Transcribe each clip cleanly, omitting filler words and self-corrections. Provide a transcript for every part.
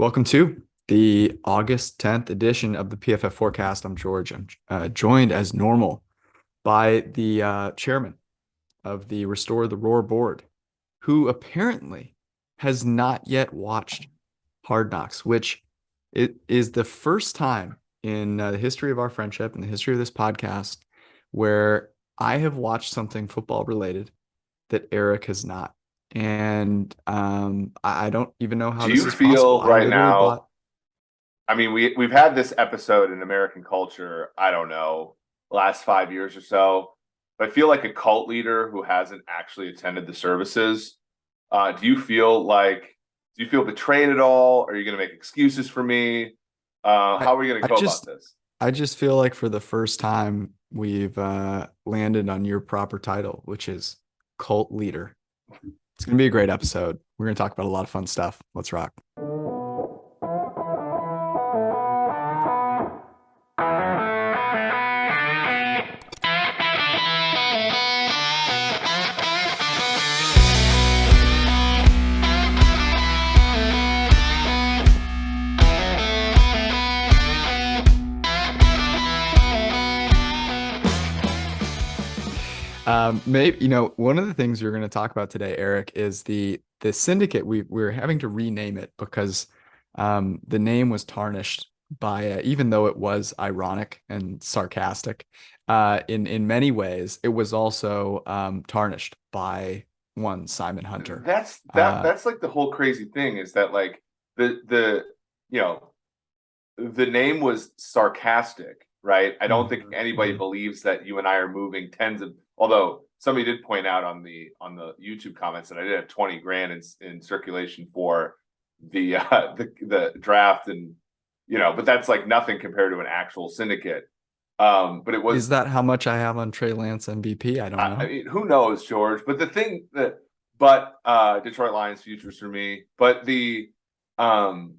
Welcome to the August 10th edition of the PFF Forecast. I'm George. I'm joined as normal by the chairman of the Restore the Roar board, who apparently has not yet watched Hard Knocks, which it is the first time in the history of our friendship and the history of this podcast where I have watched something football related that Eric has not. And I don't even know how Do this you is possible. feel I right literally now? bought. I mean, we've had this episode in American culture, I don't know, last 5 years or so. But I feel like a cult leader who hasn't actually attended the services. Do you feel betrayed at all? Are you going to make excuses for me? I, How are we going I to go about just this? I just feel like for the first time we've landed on your proper title, which is cult leader. It's gonna be a great episode. We're gonna talk about a lot of fun stuff. Let's rock. Maybe one of the things we're going to talk about today, Eric, is the syndicate. We're having to rename it because the name was tarnished by even though it was ironic and sarcastic, in many ways, it was also tarnished by one Simon Hunter. That's like the whole crazy thing is that like the you know the name was sarcastic, right? I don't think anybody Mhm. believes that you and I are moving tens of. Although somebody did point out on the YouTube comments that I did have 20 grand in circulation for the draft, and but that's like nothing compared to an actual syndicate. But it Is was. that how much I have on Trey Lance MVP? I don't I know. mean, who knows, George? But the thing that, but Detroit Lions futures for me. Um,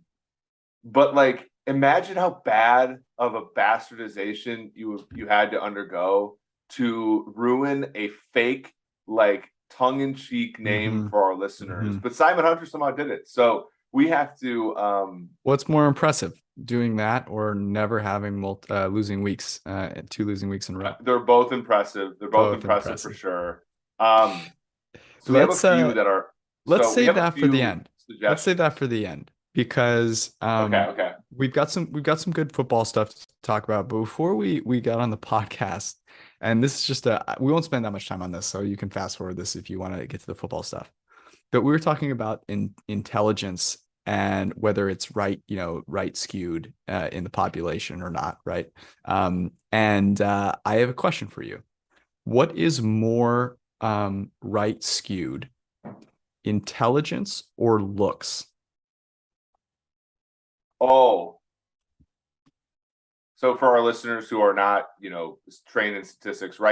but like, imagine how bad of a bastardization you had to undergo to ruin a fake, like tongue-in-cheek name Hmm. for our listeners. Hmm. But Simon Hunter somehow did it, so we have to. What's more impressive, doing that or never having two losing weeks in a row? They're both impressive. They're both Both impressive for impressive. sure. Um, so we have a Let's few that are. let's So we save have a that for the few end. Let's save that suggestions. for the end because Okay, okay. we've got some good football stuff to talk about. But before we got on the podcast, and this is just we won't spend that much time on this, so you can fast forward this if you want to get to the football stuff. But we were talking about intelligence and whether it's right skewed in the population or not, right? And I have a question for you. What is more right skewed, intelligence or looks? Oh, so for our listeners who are not, trained in statistics, that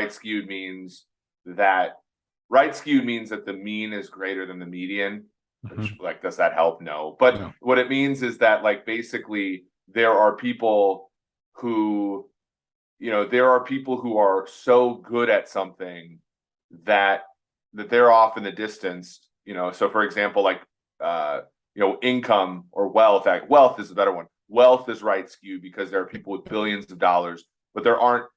right skewed means that the mean is greater than the median, which Mhm. like, does that help? No. But No. what it means is that like basically there are people who, are so good at something that they're off in the distance. So for example, like income or wealth. Wealth is a better one. Wealth is right skewed because there are people with billions of dollars, but there are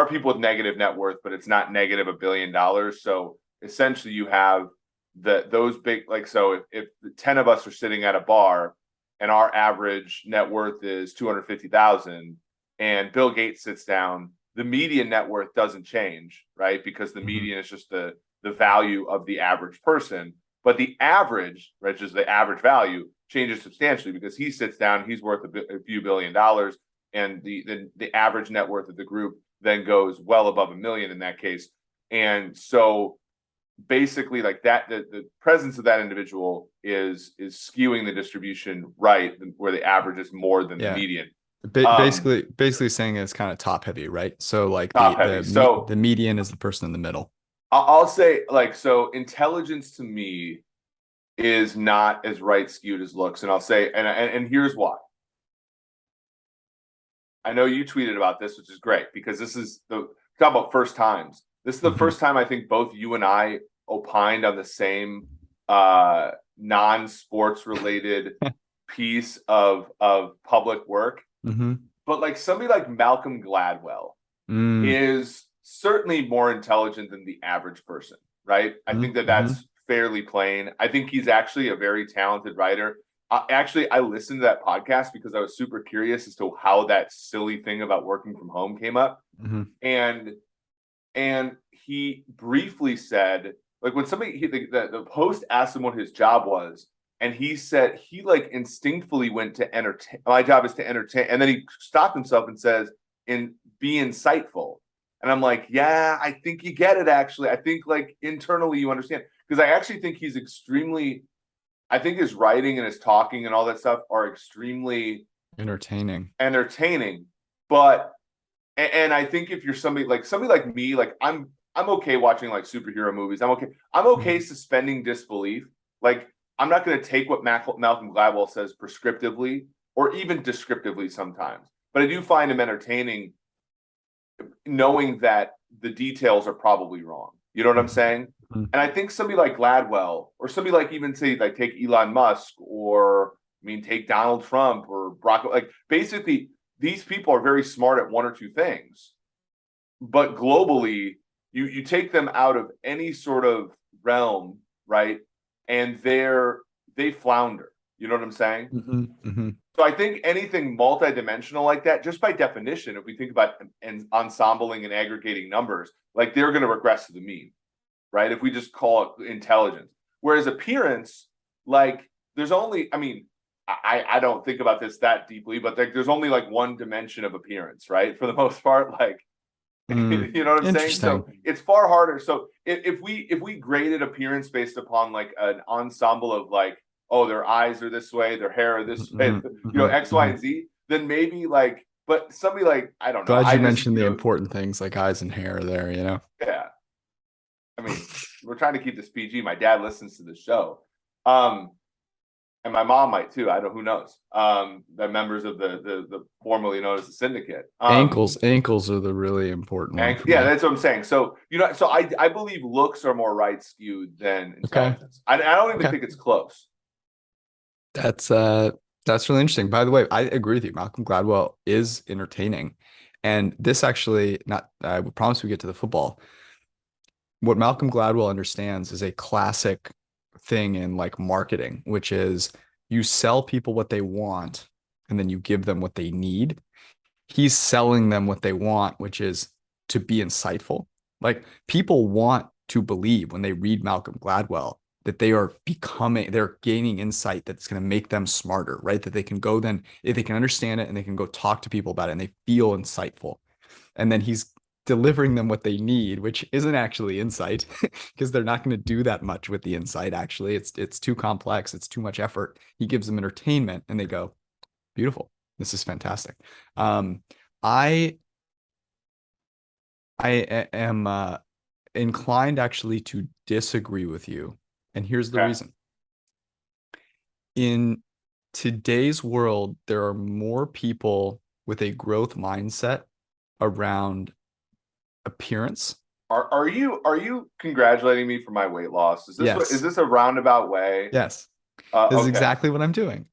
people with negative net worth, but it's not negative $1 billion. So essentially, you have those big, like, so if the 10 of us are sitting at a bar and our average net worth is 250,000, and Bill Gates sits down, the median net worth doesn't change, right? Because the Mhm. median is just the value of the average person. But the average, which is the average value, changes substantially because he sits down, he's worth a few $1 billion, and the average net worth of the group then goes well above $1 million in that case. And so basically, like that, the presence of that individual is skewing the distribution right, where the average is more than the Yeah. median. Um, Basically saying it's kind of top heavy, right? So like Top heavy. the So median is the person in the middle. I'll say, like, so intelligence to me is not as right skewed as looks, and I'll say, and here's why. I know you tweeted about this, which is great because this is talk about first times. This is the Mhm. first time I think both you and I opined on the same non-sports related piece of public work. But like somebody like Malcolm Gladwell is certainly more intelligent than the average person, right? I think that that's fairly plain. I think he's actually a very talented writer. Actually, I listened to that podcast because I was super curious as to how that silly thing about working from home came up. And he briefly said, like when somebody, the host asked him what his job was, and he said he like instinctively went to entertain. My job is to entertain, and then he stopped himself and says, "And be insightful." And I'm like, yeah, I think you get it. Actually, I think like internally you understand, because I actually think he's extremely. I think his writing and his talking and all that stuff are extremely entertaining. But and I think if you're somebody like me, like I'm okay watching like superhero movies. I'm okay suspending disbelief. Like I'm not going to take what Malcolm Gladwell says prescriptively or even descriptively sometimes, but I do find him entertaining, knowing that the details are probably wrong. You know what I'm saying? And I think somebody like Gladwell, or somebody like even say like take Elon Musk, or I mean take Donald Trump or Brock, like basically these people are very smart at one or two things, but globally you take them out of any sort of realm, right? And they flounder. You know what I'm saying? So I think anything multidimensional like that, just by definition, if we think about ensembling and aggregating numbers, like they're going to regress to the mean, right? If we just call it intelligence. Whereas appearance, like there's only, I mean, I don't think about this that deeply, but like there's only like one dimension of appearance, right? For the most part, like, you know what I'm saying? So it's far harder. So if we graded appearance based upon like an ensemble of like, oh, their eyes are this way, their hair are this way, you know, X, Y, and Z, then maybe like, but somebody like, I don't know. Glad you mentioned the important things like eyes and hair there, you know? Yeah. I mean, we're trying to keep this PG. My dad listens to the show. And my mom might too. I don't, who knows? The members of the formerly known as the syndicate. Ankles are the really important one. Yeah, that's what I'm saying. So, you know, so I believe looks are more right skewed than intelligence. I don't even think it's close. That's really interesting. By the way, I agree with you. Malcolm Gladwell is entertaining. And this actually, not, I would promise we get to the football. What Malcolm Gladwell understands is a classic thing in like marketing, which is you sell people what they want and then you give them what they need. He's selling them what they want, which is to be insightful. Like people want to believe when they read Malcolm Gladwell that they're gaining insight that's going to make them smarter, right? That they can go then, if they can understand it and they can go talk to people about it and they feel insightful. And then he's delivering them what they need, which isn't actually insight because they're not going to do that much with the insight. Actually, it's too complex. It's too much effort. He gives them entertainment and they go, beautiful. This is fantastic. I am inclined actually to disagree with you. And here's the reason. In today's world, there are more people with a growth mindset around appearance. Are you congratulating me for my weight loss? Is this yes. Is this a roundabout way? Yes. This is exactly what I'm doing.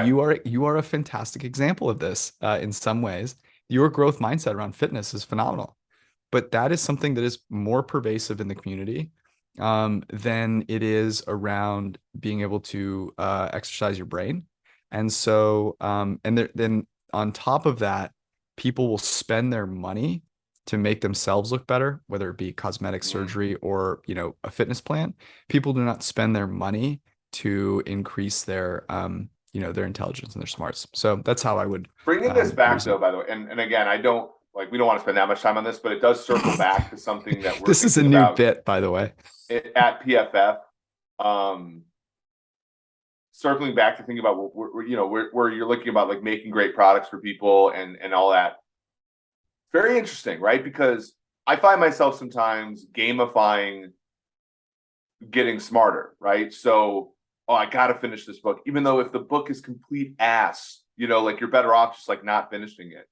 You are a fantastic example of this in some ways. Your growth mindset around fitness is phenomenal, but that is something that is more pervasive in the community than it is around being able to exercise your brain. And so, then on top of that, people will spend their money to make themselves look better, whether it be cosmetic surgery or, you know, a fitness plan. People do not spend their money to increase their, you know, their intelligence and their smarts. So that's how I would bringing this back though, by the way. And again, I don't like, we don't want to spend that much time on this, but it does circle back to something that we're this is a new bit, by the way, at PFF. Circling back to thinking about where you're looking about like making great products for people and all that. Very interesting, right? Because I find myself sometimes gamifying getting smarter, right? So, oh, I got to finish this book, even though if the book is complete ass, you know, like you're better off just like not finishing it.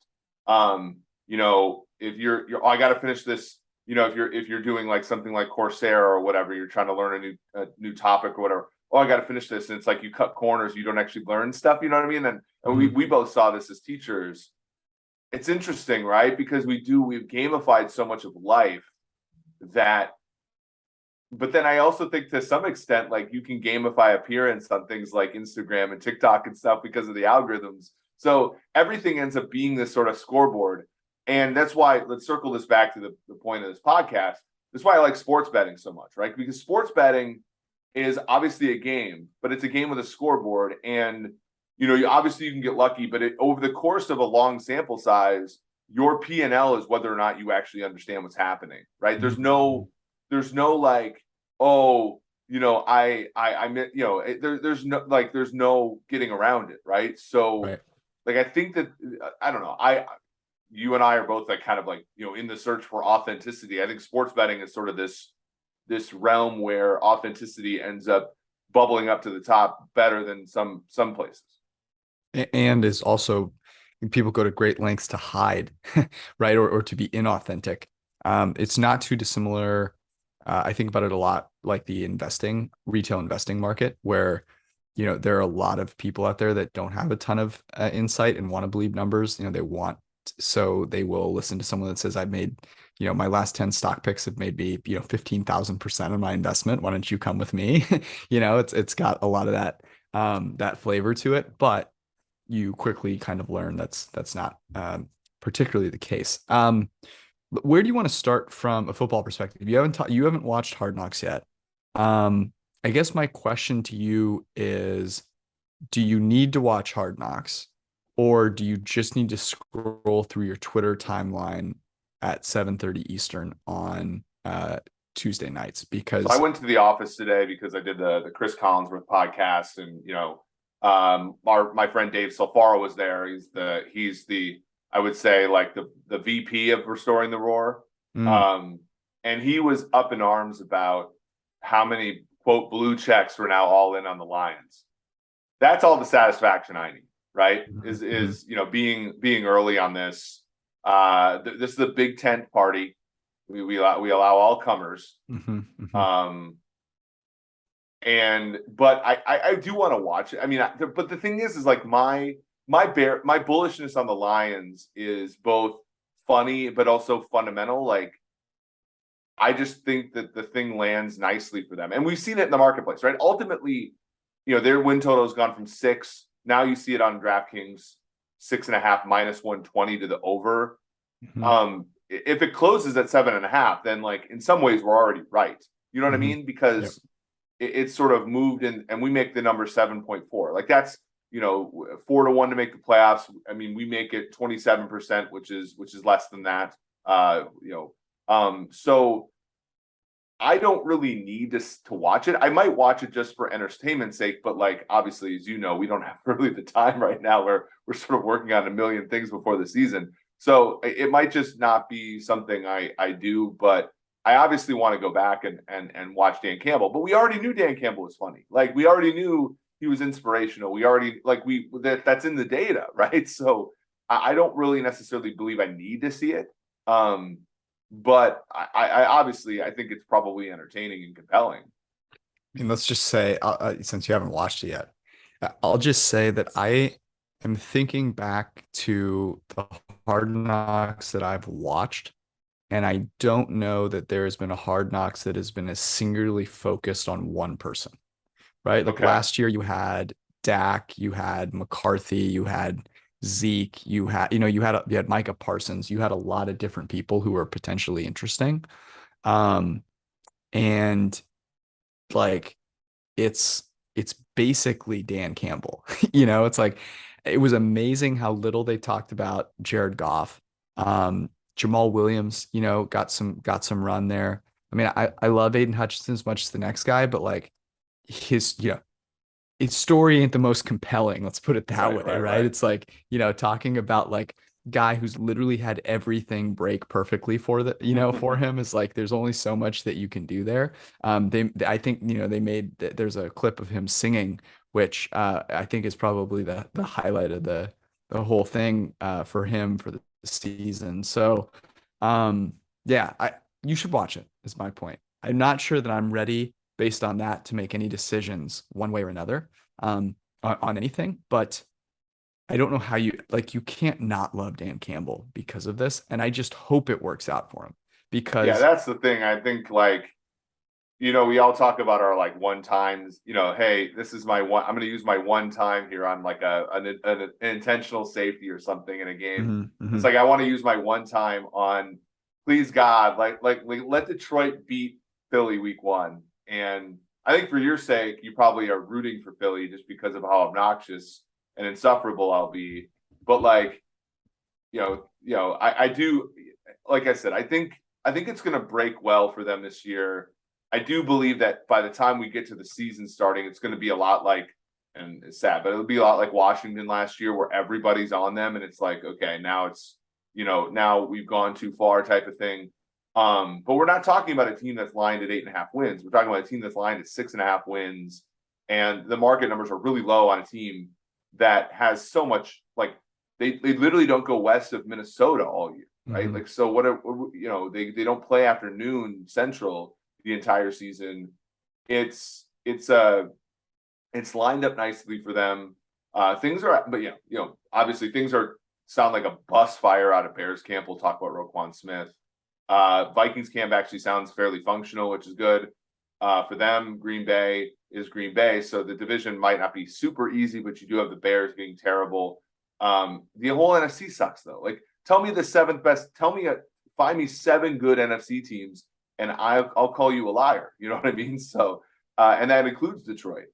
You know, if you're oh, I got to finish this, you know, if you're doing like something like Coursera or whatever, you're trying to learn a new topic or whatever. oh, I got to finish this. And it's like you cut corners, you don't actually learn stuff. You know what I mean? And we both saw this as teachers. It's interesting, right? Because we've gamified so much of life that, but then I also think to some extent, like you can gamify appearance on things like Instagram and TikTok and stuff because of the algorithms. So everything ends up being this sort of scoreboard. And that's why, let's circle this back to the point of this podcast. That's why I like sports betting so much, right? Because sports betting is obviously a game, but it's a game with a scoreboard. And, obviously you can get lucky, but over the course of a long sample size, your P&L is whether or not you actually understand what's happening, right? There's no like, oh, there's no getting around it, right? So, Right. like, I think that, I don't know, you and I are both like kind of like, in the search for authenticity. I think sports betting is sort of this realm where authenticity ends up bubbling up to the top better than some places. And is also, people go to great lengths to hide, right? Or to be inauthentic. It's not too dissimilar. I think about it a lot like the retail investing market, where, there are a lot of people out there that don't have a ton of insight and want to believe numbers. So they will listen to someone that says, I've made, my last 10 stock picks have made me, 15,000% of my investment. Why don't you come with me? It's got a lot of that flavor to it, but you quickly kind of learn that's not particularly the case. But where do you want to start from a football perspective? You haven't watched Hard Knocks yet. I guess my question to you is, do you need to watch Hard Knocks, or do you just need to scroll through your Twitter timeline at 7:30 Eastern on Tuesday nights? So I Because went to the office today because I did the Chris Collinsworth podcast, and my friend Dave Solfaro was there. He's the I would say like the VP of Restoring the Roar, mm, um, and he was up in arms about how many quote blue checks were now all in on the Lions. That's all the satisfaction I need, right? Is mhm, is being early on this. This is a big tent party. We allow all comers. mhm, mhm. Um, but I do want to watch it. I mean, but the thing is like my bullishness on the Lions is both funny but also fundamental. Like, I just think that the thing lands nicely for them, and we've seen it in the marketplace, right? Ultimately, their win total has gone from 6. Now you see it on DraftKings, 6.5 -120 to the over. Mhm. If it closes at 7.5, then like in some ways we're already right. You know what I Mhm. mean? Yep. Because it's sort of moved in, and we make the number 7.4. Like that's 4-1 to make the playoffs. I mean, we make it 27%, which is less than that. So I don't really need to watch it. I might watch it just for entertainment's sake, but like obviously, as you know, we don't have really the time right now where we're sort of working on a million things before the season. So it might just not be something I do, but I obviously want to go back and watch Dan Campbell. But we already knew Dan Campbell was funny. Like we already knew he was inspirational. We already that's in the data, right? So I don't really necessarily believe I need to see it. But I obviously I think it's probably entertaining and compelling. And let's just say, since you haven't watched it yet, I'll just say that I am thinking back to the Hard Knocks that I've watched, and I don't know that there has been a Hard Knocks that has been as singularly focused on one person, right? Like Okay. last year, you had Dak, you had McCarthy, you had Zeke, you had Micah Parsons, you had a lot of different people who were potentially interesting. Um, and like it's basically Dan Campbell. It's like it was amazing how little they talked about Jared Goff. Jamal Williams, got some run there. I mean, I love Aiden Hutchinson as much as the next guy, but like his, its story ain't the most compelling. Let's put it that Right, way, right, right? right. It's like, talking about like guy who's literally had everything break perfectly for him is like there's only so much that you can do there. I think, there's a clip of him singing, which I think is probably the highlight of the whole thing for him for the season. So, yeah, you should watch it, is my point. I'm not sure that I'm ready based on that to make any decisions one way or another on anything. But I don't know how you can't not love Dan Campbell because of this. And I just hope it works out for him Yeah, because that's the thing. I think we all talk about our like one times, hey, this is my one, I'm going to use my one time here on like an intentional safety or something in a game. It's like, I want to use my one time on, please God, like let Detroit beat Philly week 1. And I think for your sake, you probably are rooting for Philly just because of how obnoxious and insufferable I'll be. But I do, like I said, I think it's going to break well for them this year. I do believe that by the time we get to the season starting, it's going to be a lot like, and it's sad, but it'll be a lot like Washington last year where everybody's on them. And it's like, okay, now it's, now we've gone too far type of thing. But we're not talking about a team that's lined at 8.5 wins. We're talking about a team that's lined at 6.5 wins. And the market numbers are really low on a team that has so much, like they literally don't go west of Minnesota all year, right? Mm-hmm. Like, so they don't play after noon Central the entire season. It's lined up nicely for them. Things are, but obviously things sound like a bus fire out of Bears camp. We'll talk about Roquan Smith. Vikings camp actually sounds fairly functional, which is good for them. Green Bay is Green Bay, so the division might not be super easy, but you do have the Bears being terrible. The whole NFC sucks though. Like, tell me the 7th best. Find me 7 good NFC teams, and I'll call you a liar. You know what I mean? So, and that includes Detroit.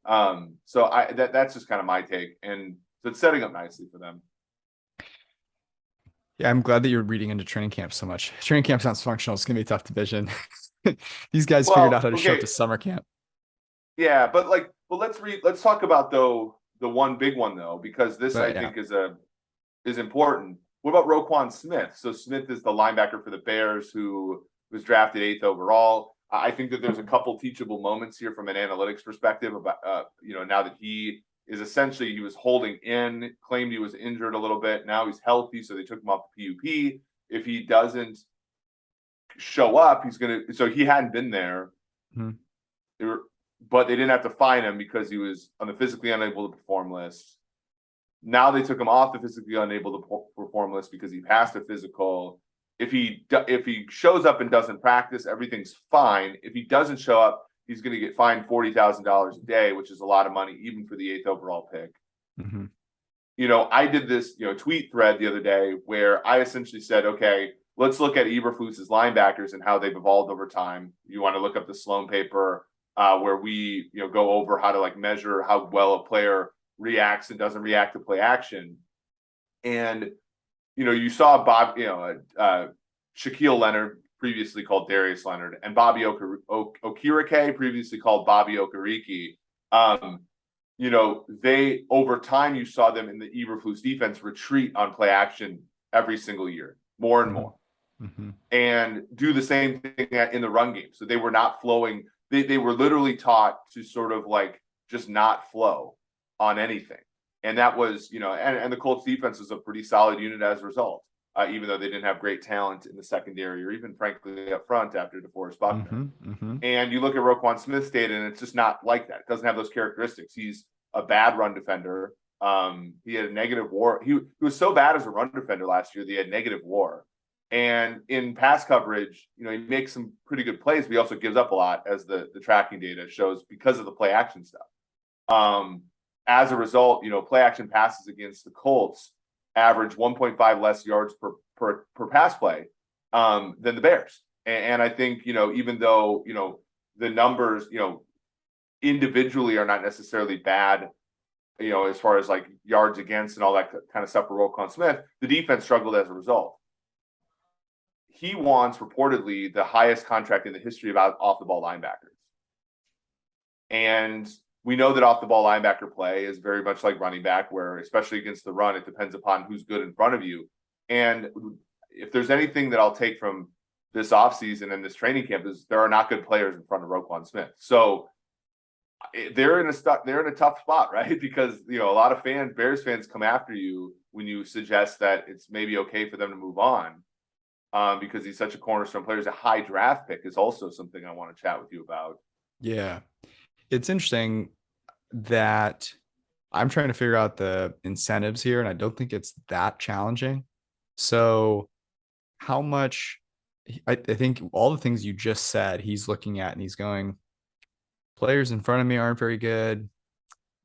So that's just kind of my take, and so it's setting up nicely for them. Yeah, I'm glad that you're reading into training camp so much. Training camp sounds functional. It's gonna be a tough division. These guys figured out Well, how to show up okay, to summer camp. yeah, but let's talk about though the one big one though, because this But I yeah, think is important. What about Roquan Smith? So Smith is the linebacker for the Bears who was drafted 8th overall. I think that there's a couple teachable moments here from an analytics perspective about now that he was holding in, claimed he was injured a little bit. Now he's healthy, so they took him off the PUP. If he doesn't show up, so he hadn't been there. mm-hmm. But they didn't have to fine him because he was on the physically unable to perform list. Now they took him off the physically unable to perform list because he passed a physical. If he shows up and doesn't practice, everything's fine. If he doesn't show up, he's going to get fined $40,000 a day, which is a lot of money even for the 8th overall pick. Mm-hmm. I did this tweet thread the other day where I essentially said, okay, let's look at Eberflus's linebackers and how they've evolved over time. You want to look up the Sloan paper where we go over how to measure how well a player reacts and doesn't react to play action. And you saw Shaquille Leonard, previously called Darius Leonard, and Bobby Okereke, previously called Bobby Okereke. They over time you saw them in the Eberflus defense retreat on play action every single year, more and more, and do the same thing in the run game. So they were not flowing. They were literally taught to sort of just not flow on anything. And that was, and the Colts defense was a pretty solid unit as a result, even though they didn't have great talent in the secondary or even frankly up front after DeForest Buckner. And you look at Roquan Smith's data and it's just not like that. It doesn't have those characteristics. He's a bad run defender. He had a negative WAR. He was so bad as a run defender last year, they had negative WAR. And in pass coverage, he makes some pretty good plays, but he also gives up a lot, as the tracking data shows, because of the play action stuff. As a result, play action passes against the Colts average 1.5 less yards per pass play than the Bears. And I think, even though, the numbers, individually are not necessarily bad, as far as yards against and all that kind of stuff for Roquan Smith, the defense struggled as a result. He wants reportedly the highest contract in the history of off the ball linebackers. And we know that off the ball linebacker play is very much like running back, where especially against the run, it depends upon who's good in front of you. And if there's anything that I'll take from this offseason and this training camp, is there are not good players in front of Roquan Smith. So they're in a tough spot, right? Because a lot of Bears fans come after you when you suggest that it's maybe okay for them to move on. Because he's such a cornerstone player. He's a high draft pick is also something I want to chat with you about. Yeah. It's interesting that I'm trying to figure out the incentives here, and I don't think it's that challenging. So, how much I think all the things you just said, he's looking at and he's going, players in front of me aren't very good.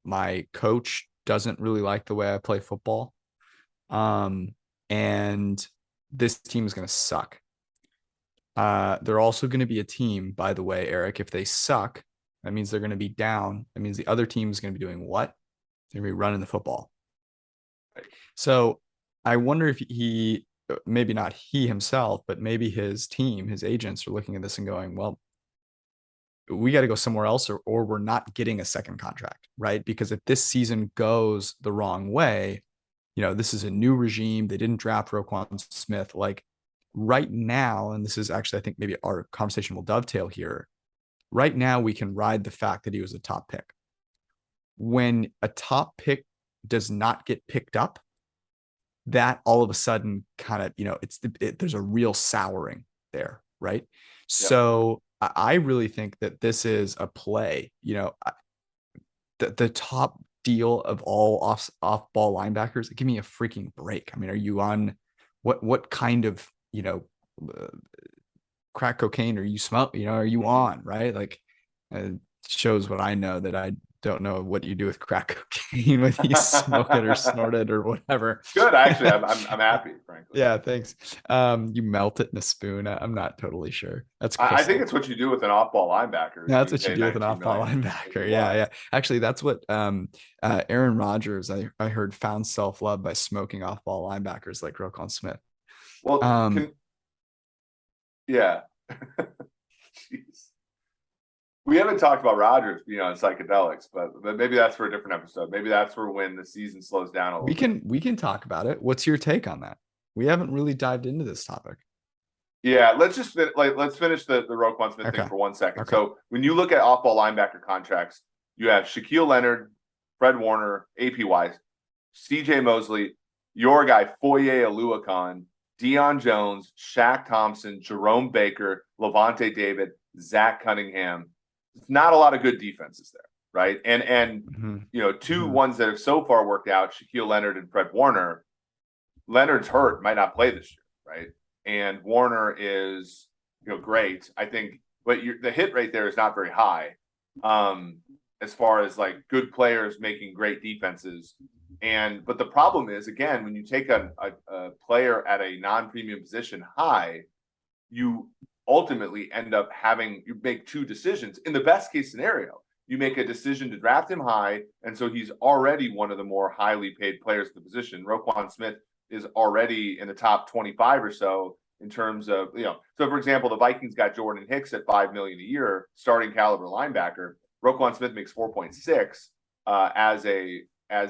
My coach doesn't really like the way I play football. Um, and this team is going to suck. They're also going to be a team, by the way, Eric. If they suck, that means they're going to be down. That means the other team is going to be doing what? They're going to be running the football. So I wonder if he, maybe not he himself, but maybe his team, his agents are looking at this and going, well, we got to go somewhere else, or we're not getting a second contract, right? Because if this season goes the wrong way, this is a new regime. They didn't draft Roquan Smith. Like right now, and this is actually, I think maybe our conversation will dovetail here. Right now, we can ride the fact that he was a top pick. When a top pick does not get picked up, that all of a sudden kind of, there's a real souring there, right? Yep. So I really think that this is a play. The top deal of all off ball linebackers. Give me a freaking break. I mean, are you on what kind of uh, crack cocaine are you smoke? Are you on, right? Like, it shows what I know, that I don't know what you do with crack cocaine, whether you smoke it or snort it or whatever. Good, actually, I'm happy, frankly. Yeah, thanks. You melt it in a spoon. I'm not totally sure. That's I think crystal. it's what you do with an off-ball linebacker Yeah, if that's you what you pay do with an 19 off-ball million. linebacker. Yeah, Why? yeah. Actually, that's what Aaron Rodgers, I heard, found self-love by smoking off-ball linebackers like Roquan Smith. Well, Um, yeah. Jeez. We haven't talked about Rodgers being on psychedelics, but maybe that's for a different episode. Maybe that's for when the season slows down a little we bit. can talk about it. What's your take on that? We haven't really dived into this topic. Yeah, let's finish the Roquan Smith thing Okay. for 1 second. Okay. So when you look at off-ball linebacker contracts, you have Shaquille Leonard, Fred Warner, AP Wise, CJ Mosley, your guy Foye Oluokun, Deion Jones, Shaq Thompson, Jerome Baker, Levante David, Zach Cunningham. It's not a lot of good defenses there, right? And Mm-hmm. two Mm-hmm. ones that have so far worked out, Shaquille Leonard and Fred Warner. Leonard's hurt, might not play this year, right? And Warner is, great. I think, but the hit rate there is not very high, as far as like good players making great defenses. But the problem is, again, when you take a player at a non-premium position high, you ultimately end up you make two decisions. In the best case scenario, you make a decision to draft him high, and so he's already one of the more highly paid players at the position. Roquan Smith is already in the top 25 or so in terms of, so for example, the Vikings got Jordan Hicks at $5 million a year, starting caliber linebacker. Roquan Smith makes 4.6 as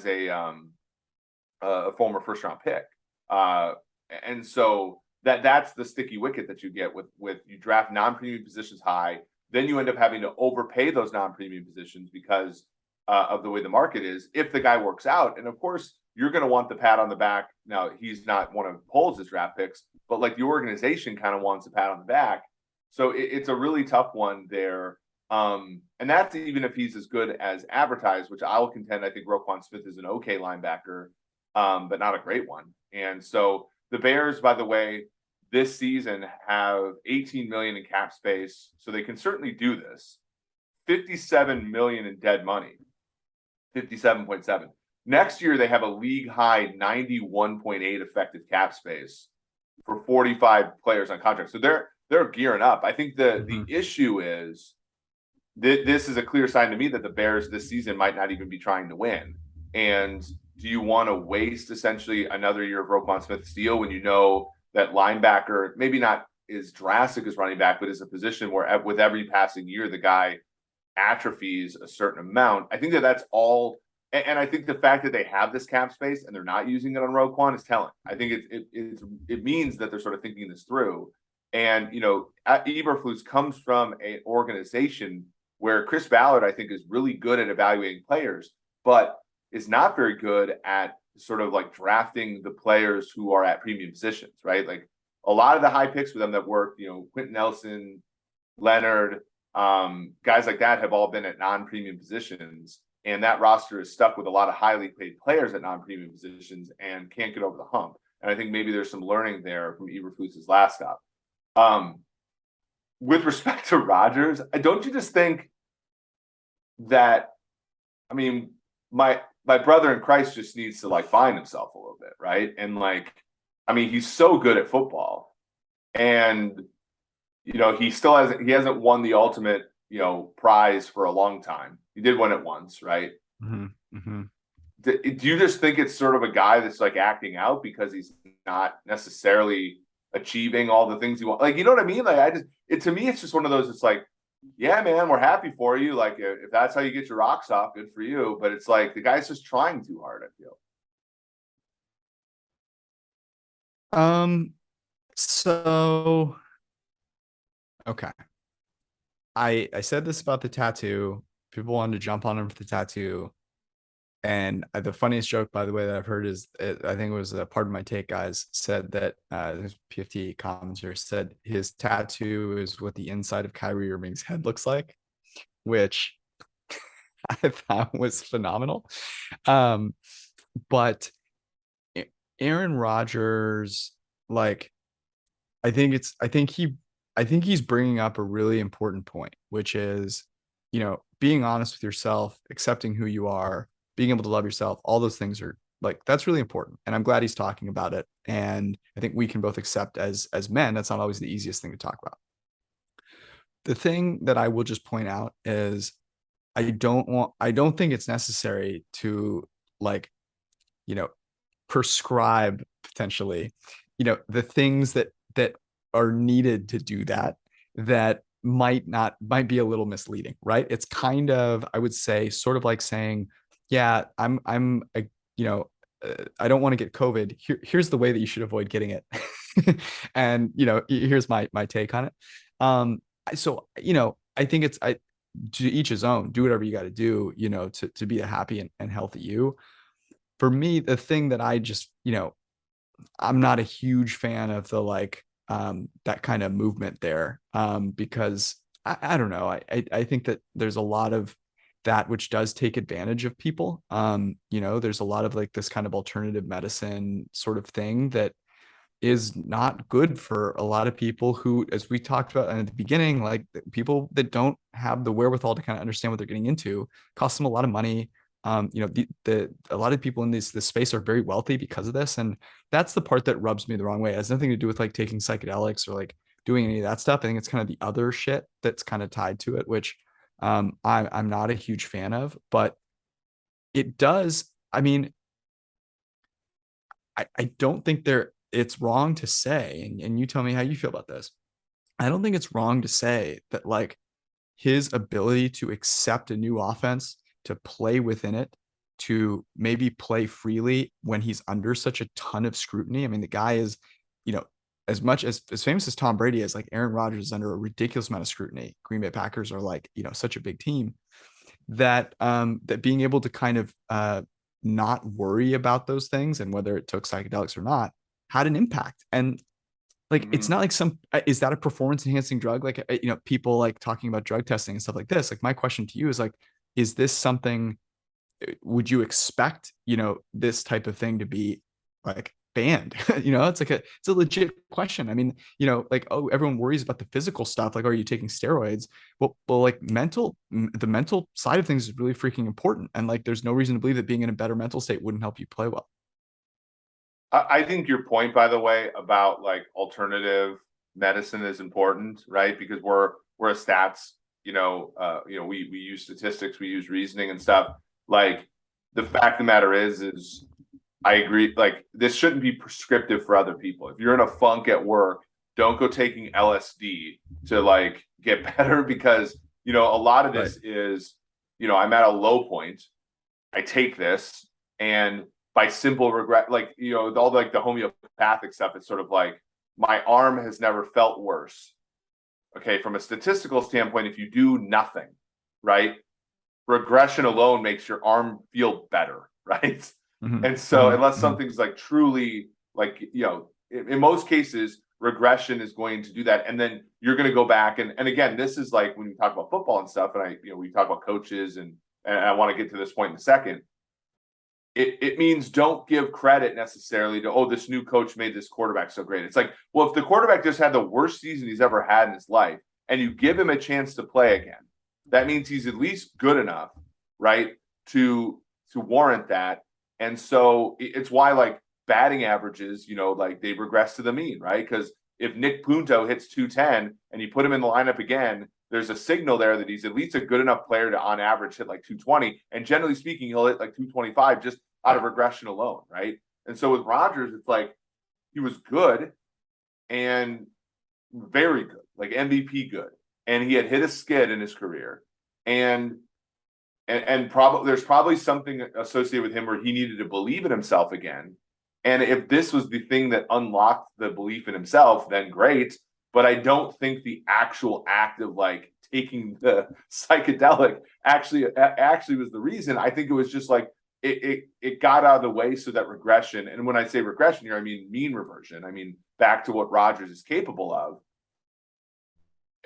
a former first round pick. And so that's the sticky wicket that you get with you draft non-premium positions high, then you end up having to overpay those non-premium positions because of the way the market is. If the guy works out, and of course you're going to want the pat on the back. Now he's not one of Poles' draft picks, but like the organization kind of wants a pat on the back. So it's a really tough one there. And that's even if he's as good as advertised, which I will contend. I think Roquan Smith is an okay linebacker, but not a great one. And so the Bears, by the way, this season have 18 million in cap space, so they can certainly do this. 57 million in dead money, 57.7. Next year, they have a league high 91.8 effective cap space for 45 players on contract. So they're gearing up. I think the issue is this is a clear sign to me that the Bears this season might not even be trying to win. And do you want to waste essentially another year of Roquan Smith's deal when you know that linebacker, maybe not as drastic as running back, but is a position where with every passing year, the guy atrophies a certain amount? I think that's all. And I think the fact that they have this cap space and they're not using it on Roquan is telling. I think it means that they're sort of thinking this through. And, Eberflus comes from an organization where Chris Ballard, I think, is really good at evaluating players, but is not very good at sort of like drafting the players who are at premium positions, right? Like a lot of the high picks for them that worked, Quentin Nelson, Leonard, Guys like that have all been at non-premium positions, and that roster is stuck with a lot of highly paid players at non-premium positions and can't get over the hump. And I think maybe there's some learning there from Eberflus's last stop. With respect to Rodgers, don't you just think that, I mean, my brother in Christ just needs to like find himself a little bit, right? And like, I mean, he's so good at football, and he hasn't won the ultimate prize for a long time. He did win it once, right? Mm-hmm. Mm-hmm. Do you just think it's sort of a guy that's like acting out because he's not necessarily achieving all the things you want? Like, you know what I mean? Like, to me, it's just one of those. It's like, yeah, man, we're happy for you. Like, if that's how you get your rocks off, good for you. But it's like the guy's just trying too hard, I feel. So okay. I said this about the tattoo. People wanted to jump on him for the tattoo. And the funniest joke, by the way, that I've heard is, I think it was a Part of My Take guys said that this PFT commenter said his tattoo is what the inside of Kyrie Irving's head looks like, which I thought was phenomenal. But Aaron Rodgers, like, I think he's bringing up a really important point, which is, being honest with yourself, accepting who you are, being able to love yourself. All those things are like, that's really important. And I'm glad he's talking about it. And I think we can both accept as men, that's not always the easiest thing to talk about. The thing that I will just point out is I don't think it's necessary to like, prescribe potentially, the things that are needed to do that might be a little misleading, right? It's kind of, I would say, sort of like saying, yeah, I don't want to get COVID. Here's the way that you should avoid getting it. And, here's my take on it. So, I think to each his own. Do whatever you got to do, to be a happy and healthy you. For me, the thing that I just, I'm not a huge fan of the like that kind of movement there, because I don't know. I think that there's a lot of that which does take advantage of people. There's a lot of like this kind of alternative medicine sort of thing that is not good for a lot of people who, as we talked about at the beginning, like people that don't have the wherewithal to kind of understand what they're getting into, costs them a lot of money. A lot of people in this space are very wealthy because of this, and that's the part that rubs me the wrong way. It has nothing to do with like taking psychedelics or like doing any of that stuff. I think it's kind of the other shit that's kind of tied to it, which I'm not a huge fan of. But it does. I mean, I don't think it's wrong to say, and you tell me how you feel about this. I don't think it's wrong to say that like his ability to accept a new offense, to play within it, to maybe play freely when he's under such a ton of scrutiny. I mean, the guy is, as much as famous as Tom Brady is, like Aaron Rodgers is under a ridiculous amount of scrutiny. Green Bay Packers are like, such a big team that being able to kind of not worry about those things, and whether it took psychedelics or not, had an impact. And like, it's not like is that a performance enhancing drug? Like, people like talking about drug testing and stuff like this. Like, my question to you is like, is this something, would you expect, this type of thing to be like banned? It's a legit question. I mean, like, oh, everyone worries about the physical stuff. Like, are you taking steroids? Well, like the mental side of things is really freaking important. And like, there's no reason to believe that being in a better mental state wouldn't help you play well. I think your point, by the way, about like alternative medicine is important, right? Because we're a stats, we use statistics, we use reasoning and stuff. Like, the fact of the matter is I agree. Like, this shouldn't be prescriptive for other people. If you're in a funk at work, don't go taking LSD to like get better, because, a lot of this is, I'm at a low point. I take this, and by simple regret, like, all like the homeopathic stuff, it's sort of like, my arm has never felt worse. Okay, from a statistical standpoint, if you do nothing, right, regression alone makes your arm feel better, right? Mm-hmm. And so, unless something's like truly, like, in most cases, regression is going to do that. And then you're going to go back and again, this is like when we talk about football and stuff, and we talk about coaches and I want to get to this point in a second. It means don't give credit necessarily to, oh, this new coach made this quarterback so great. It's like, well, if the quarterback just had the worst season he's ever had in his life and you give him a chance to play again, that means he's at least good enough, right, to warrant that. And so it's why like batting averages, like they regress to the mean, right? Because if Nick Punto hits 210 and you put him in the lineup again, there's a signal there that he's at least a good enough player to on average hit like 220. And generally speaking, he'll hit like 225 just out of regression alone, right? And so with Rodgers, it's like he was good and very good, like MVP good. And he had hit a skid in his career. And probably there's probably something associated with him where he needed to believe in himself again. And if this was the thing that unlocked the belief in himself, then great. But I don't think the actual act of like taking the psychedelic actually was the reason. I think it was just like it got out of the way so that regression, and when I say regression here, I mean mean reversion. I mean back to what Rodgers is capable of.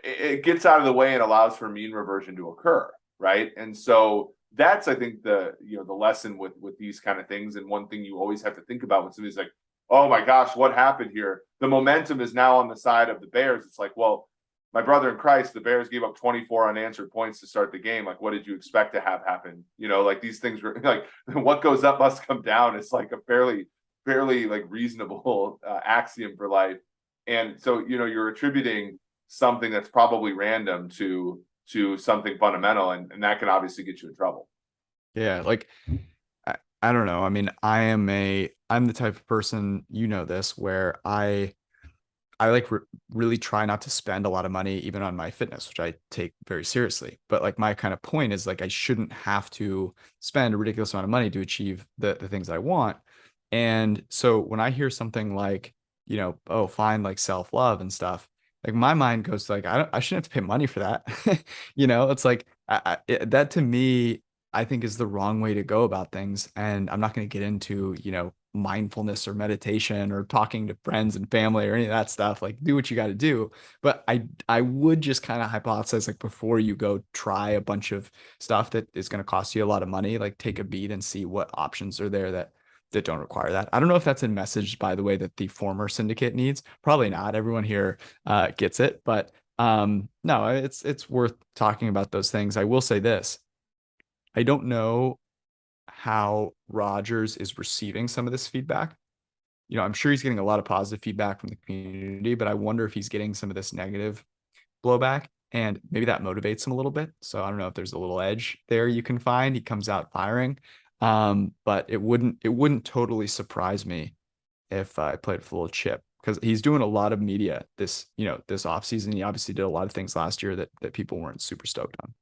It gets out of the way and allows for mean reversion to occur, right? And so that's, I think, the lesson with these kind of things. And one thing you always have to think about when somebody's like, oh my gosh, what happened here? The momentum is now on the side of the Bears. It's like, well, my brother in Christ, the Bears gave up 24 unanswered points to start the game. Like, what did you expect to have happen? Like these things were like, what goes up must come down. It's like a fairly like reasonable axiom for life. And so, you're attributing something that's probably random to something fundamental, and that can obviously get you in trouble. Yeah, like I don't know. I mean, I'm the type of person, this, where I like really try not to spend a lot of money even on my fitness, which I take very seriously. But like my kind of point is like I shouldn't have to spend a ridiculous amount of money to achieve the things I want. And so when I hear something like, oh, find like self-love and stuff, like my mind goes to like I shouldn't have to pay money for that. It's like that to me I think is the wrong way to go about things. And I'm not going to get into, mindfulness or meditation or talking to friends and family or any of that stuff. Like do what you got to do. But I would just kind of hypothesize like before you go try a bunch of stuff that is going to cost you a lot of money, like take a beat and see what options are there that don't require that. I don't know if that's a message, by the way, that the former syndicate needs. Probably not. Everyone here gets it, but no, it's worth talking about those things. I will say this. I don't know how Rodgers is receiving some of this feedback. I'm sure he's getting a lot of positive feedback from the community, but I wonder if he's getting some of this negative blowback, and maybe that motivates him a little bit. So I don't know if there's a little edge there you can find. He comes out firing. But it wouldn't totally surprise me if I played with a little chip, because he's doing a lot of media this offseason. He obviously did a lot of things last year that people weren't super stoked on.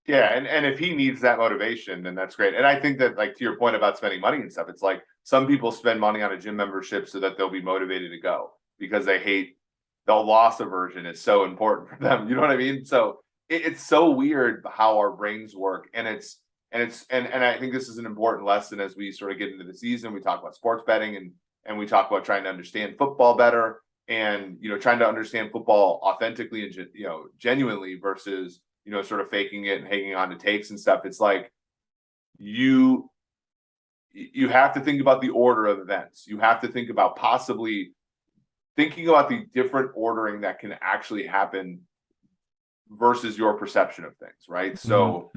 Yeah, and if he needs that motivation, then that's great. And I think that, like, to your point about spending money and stuff, it's like some people spend money on a gym membership so that they'll be motivated to go because they hate the loss aversion is so important for them. You know what I mean? So it's so weird how our brains work, and I think this is an important lesson as we sort of get into the season. We talk about sports betting and we talk about trying to understand football better, and trying to understand football authentically and genuinely versus sort of faking it and hanging on to takes and stuff. It's like you have to think about the order of events. You have to think about possibly thinking about the different ordering that can actually happen versus your perception of things, right? So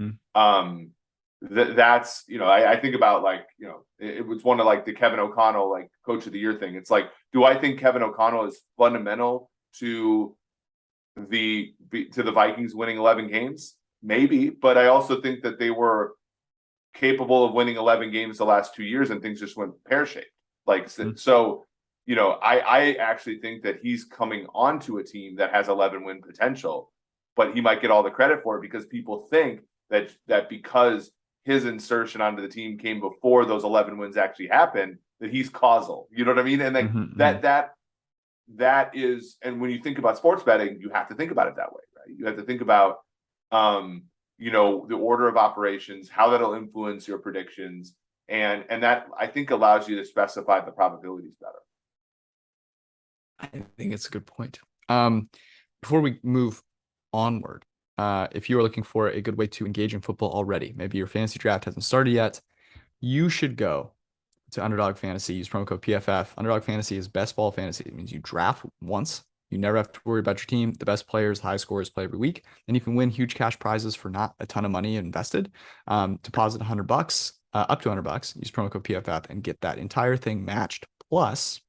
that's I think about, like, it was one of like the Kevin O'Connell like coach of the year thing. It's like, do I think Kevin O'Connell is fundamental to the Vikings winning 11 games? Maybe, but I also think that they were capable of winning 11 games the last 2 years and things just went pear-shaped. Like, so I actually think that he's coming onto a team that has 11 win potential, but he might get all the credit for it because people think that because his insertion onto the team came before those 11 wins actually happened, that he's causal. You know what I mean? And like that is, and when you think about sports betting, you have to think about it that way, right? You have to think about, the order of operations, how that'll influence your predictions. And that, I think, allows you to specify the probabilities better. I think it's a good point. Before we move onward, if you are looking for a good way to engage in football already, maybe your fantasy draft hasn't started yet, you should go to Underdog Fantasy. Use promo code PFF. Underdog Fantasy is best ball fantasy. It means you draft once. You never have to worry about your team. The best players, high scorers play every week, and you can win huge cash prizes for not a ton of money invested. Deposit $100, up to $100. Use promo code PFF and get that entire thing matched. Plus,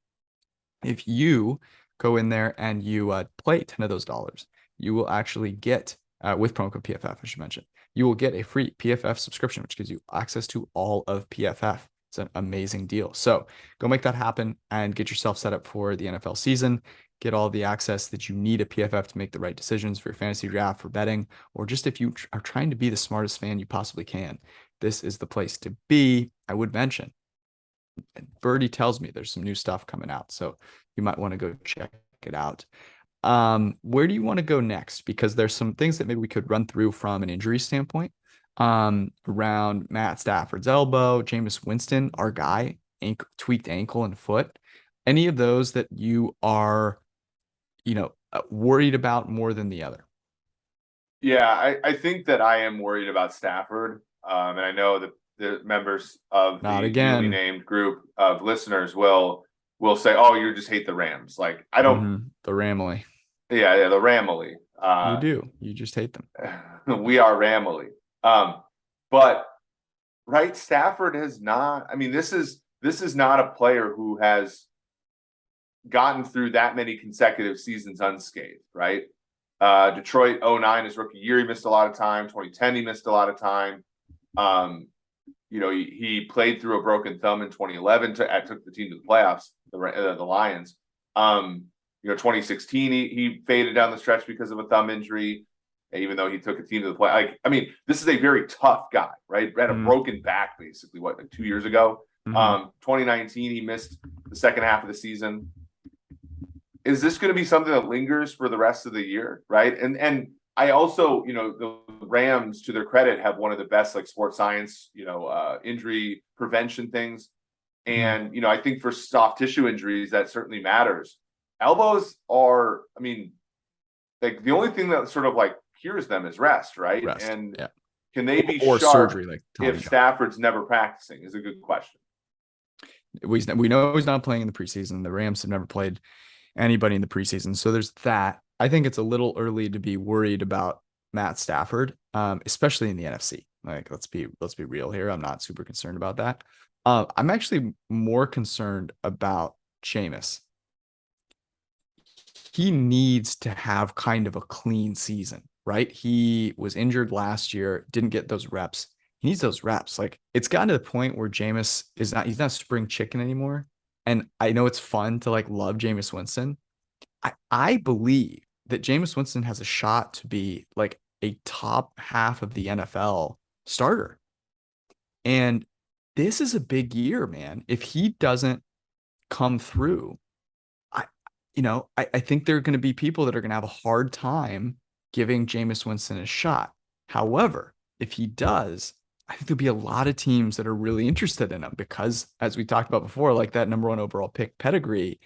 if you go in there and you play 10 of those dollars, you will actually get, with promo code PFF, I should mention, you will get a free PFF subscription, which gives you access to all of PFF. It's an amazing deal. So go make that happen and get yourself set up for the NFL season. Get all the access that you need at PFF to make the right decisions for your fantasy draft, for betting, or just if you are trying to be the smartest fan you possibly can. This is the place to be. I would mention, and Birdie tells me there's some new stuff coming out, so you might want to go check it out. Where do you want to go next? Because there's some things that maybe we could run through from an injury standpoint. Around Matt Stafford's elbow, Jameis Winston, our guy, tweaked ankle and foot. Any of those that you are, worried about more than the other? Yeah, I think that I am worried about Stafford. And I know that the members of Not the newly again. named group of listeners will say, "Oh, you just hate the Rams." Like I don't. The Ramley. Yeah, the Ramily. You do. You just hate them. We are Ramily. But right, Stafford has not. I mean, this is not a player who has gotten through that many consecutive seasons unscathed, right? Detroit 09, his rookie year, he missed a lot of time. 2010, he missed a lot of time. He played through a broken thumb in 2011 took the team to the playoffs, the Lions. 2016, he faded down the stretch because of a thumb injury, even though he took a team to the play. This is a very tough guy, right? Had a broken back basically, like 2 years ago. 2019, he missed the second half of the season. Is this going to be something that lingers for the rest of the year, right? And I also, the Rams, to their credit, have one of the best sports science, injury prevention things. And, I think for soft tissue injuries, that certainly matters. Elbows are, the only thing that sort of cures them is rest, right? Rest. And yeah. Can they be or sharp surgery, like if Stafford's never practicing is a good question. We know he's not playing in the preseason. The Rams have never played anybody in the preseason. So there's that. I think it's a little early to be worried about Matt Stafford, especially in the NFC. Let's be real here. I'm not super concerned about that. I'm actually more concerned about Jameis. He needs to have kind of a clean season, right? He was injured last year, didn't get those reps. He needs those reps. It's gotten to the point where Jameis he's not spring chicken anymore. And I know it's fun to love Jameis Winston. I believe that Jameis Winston has a shot to be a top half of the NFL starter. And this is a big year, man. If he doesn't come through, I think there are going to be people that are going to have a hard time giving Jameis Winston a shot. However, if he does, I think there'll be a lot of teams that are really interested in him because, as we talked about before, that number one overall pick pedigree.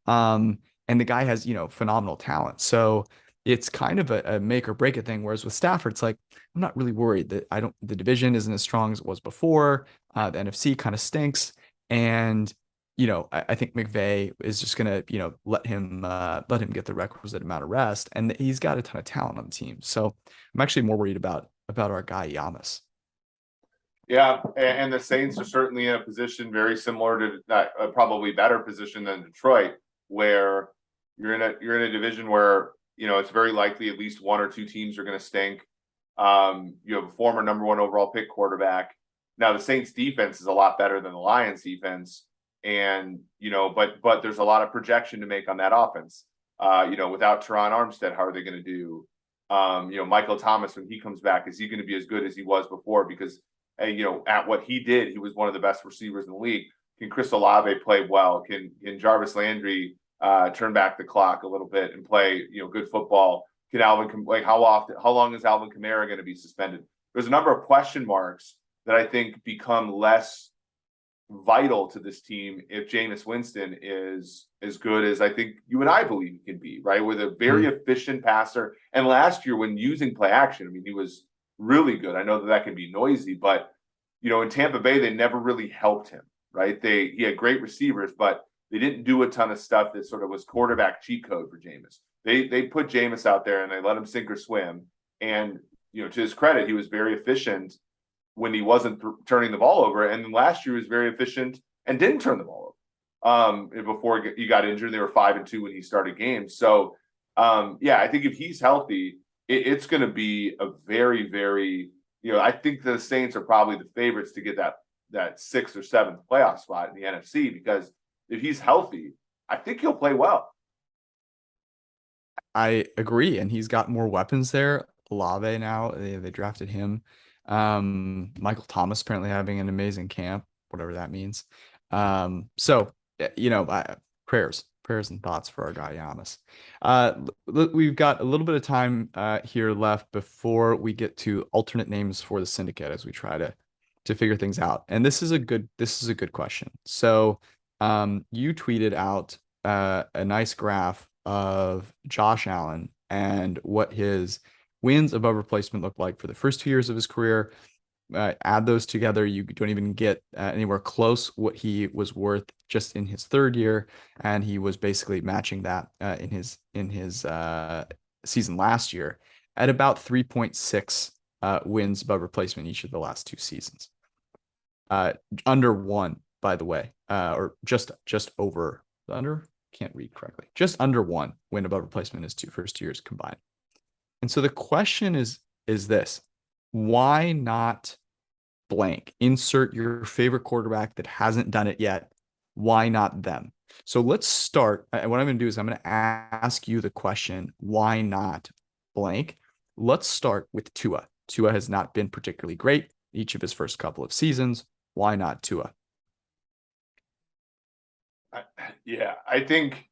And the guy has, phenomenal talent. So it's kind of a make or break it thing. Whereas with Stafford, it's I'm not really worried that the division isn't as strong as it was before. The NFC kind of stinks. And I think McVay is just gonna, let him get the requisite amount of rest, and he's got a ton of talent on the team. So I'm actually more worried about our guy Yamas. Yeah, and the Saints are certainly in a position very similar to that, probably better position than Detroit, where you're in a division where it's very likely at least one or two teams are going to stink. You have a former number one overall pick quarterback. Now the Saints defense is a lot better than the Lions defense. And, but there's a lot of projection to make on that offense. Without Teron Armstead, how are they going to do? Michael Thomas, when he comes back, is he going to be as good as he was before? Because, at what he did, he was one of the best receivers in the league. Can Chris Olave play well? Can Jarvis Landry turn back the clock a little bit and play, good football? Can Alvin, how long is Alvin Kamara going to be suspended? There's a number of question marks that I think become less vital to this team if Jameis Winston is as good as I think you and I believe he can be, right? With a very efficient passer. And last year, when using play action, I mean, he was really good. I know that that can be noisy, but in Tampa Bay, they never really helped him, right? He had great receivers, but they didn't do a ton of stuff that sort of was quarterback cheat code for Jameis. They put Jameis out there and they let him sink or swim. And to his credit, he was very efficient when he wasn't turning the ball over. And then last year he was very efficient and didn't turn the ball over. Before he got injured, they were 5-2 when he started games. So I think if he's healthy, it's going to be a very, very, I think the Saints are probably the favorites to get that 6th or 7th playoff spot in the NFC, because if he's healthy, I think he'll play well. I agree, and he's got more weapons there. Olave now, they drafted him. Michael Thomas apparently having an amazing camp, whatever that means. So prayers and thoughts for our guy Giannis. We've got a little bit of time here left before we get to alternate names for the syndicate as we try to figure things out. And this is a good question. So you tweeted out a nice graph of Josh Allen and what his wins above replacement look like for the first 2 years of his career. Add those together, you don't even get anywhere close what he was worth just in his 3rd year, and he was basically matching that in his season last year at about 3.6 wins above replacement each of the last 2 seasons. Under 1, by the way, or just over under. Can't read correctly. Just under 1 win above replacement his first 2 years combined. And so the question is this: why not blank? Insert your favorite quarterback that hasn't done it yet. Why not them? So let's start. What I'm going to do is I'm going to ask you the question, why not blank? Let's start with Tua. Tua has not been particularly great each of his first couple of seasons. Why not Tua? I think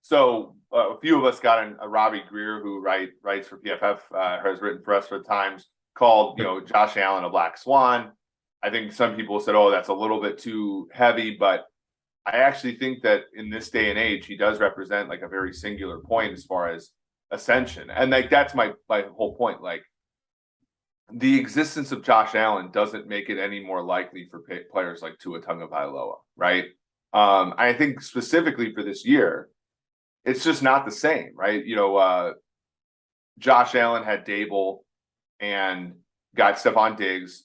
so. A few of us got a Robbie Greer, who writes for PFF, has written for us for the Times, called Josh Allen a black swan. I think some people said, "Oh, that's a little bit too heavy," but I actually think that in this day and age, he does represent like a very singular point as far as ascension, and like that's my whole point. Like the existence of Josh Allen doesn't make it any more likely for players like Tua Tagovailoa, right? I think specifically for this year, it's just not the same, right? Josh Allen had Dable and got Stephon Diggs,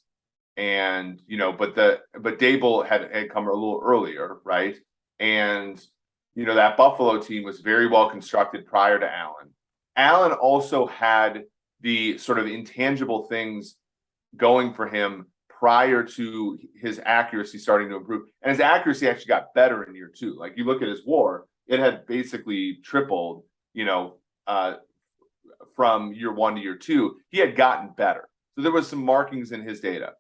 and but Dable had come a little earlier, right? And that Buffalo team was very well constructed prior to Allen. Allen also had the sort of intangible things going for him prior to his accuracy starting to improve. And his accuracy actually got better in year 2. Like you look at his WAR, it had basically tripled, from year 1 to year 2. He had gotten better. So there was some markings in his data.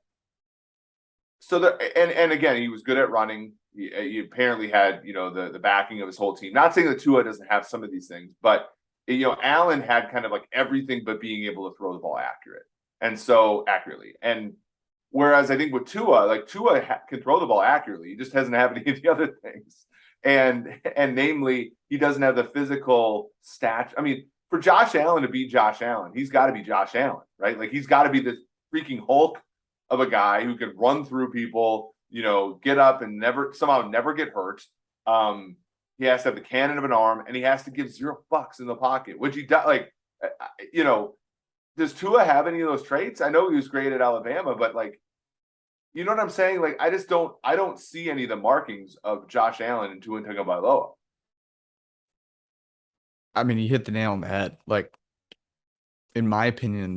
So and again, he was good at running. He apparently had, the backing of his whole team. Not saying that Tua doesn't have some of these things, but Allen had kind of like everything but being able to throw the ball accurately. And whereas I think with Tua, like Tua can throw the ball accurately, he just doesn't have any of the other things. And namely, he doesn't have the physical stature. I mean, for Josh Allen to be Josh Allen, he's got to be Josh Allen, right? Like he's got to be this freaking Hulk of a guy who can run through people, get up and never get hurt. He has to have the cannon of an arm, and he has to give 0 fucks in the pocket, which he does. Like, does Tua have any of those traits? I know he was great at Alabama, but like, you know what I'm saying? Like, I don't see any of the markings of Josh Allen and Tua Tagovailoa. I mean, you hit the nail on the head. Like, in my opinion,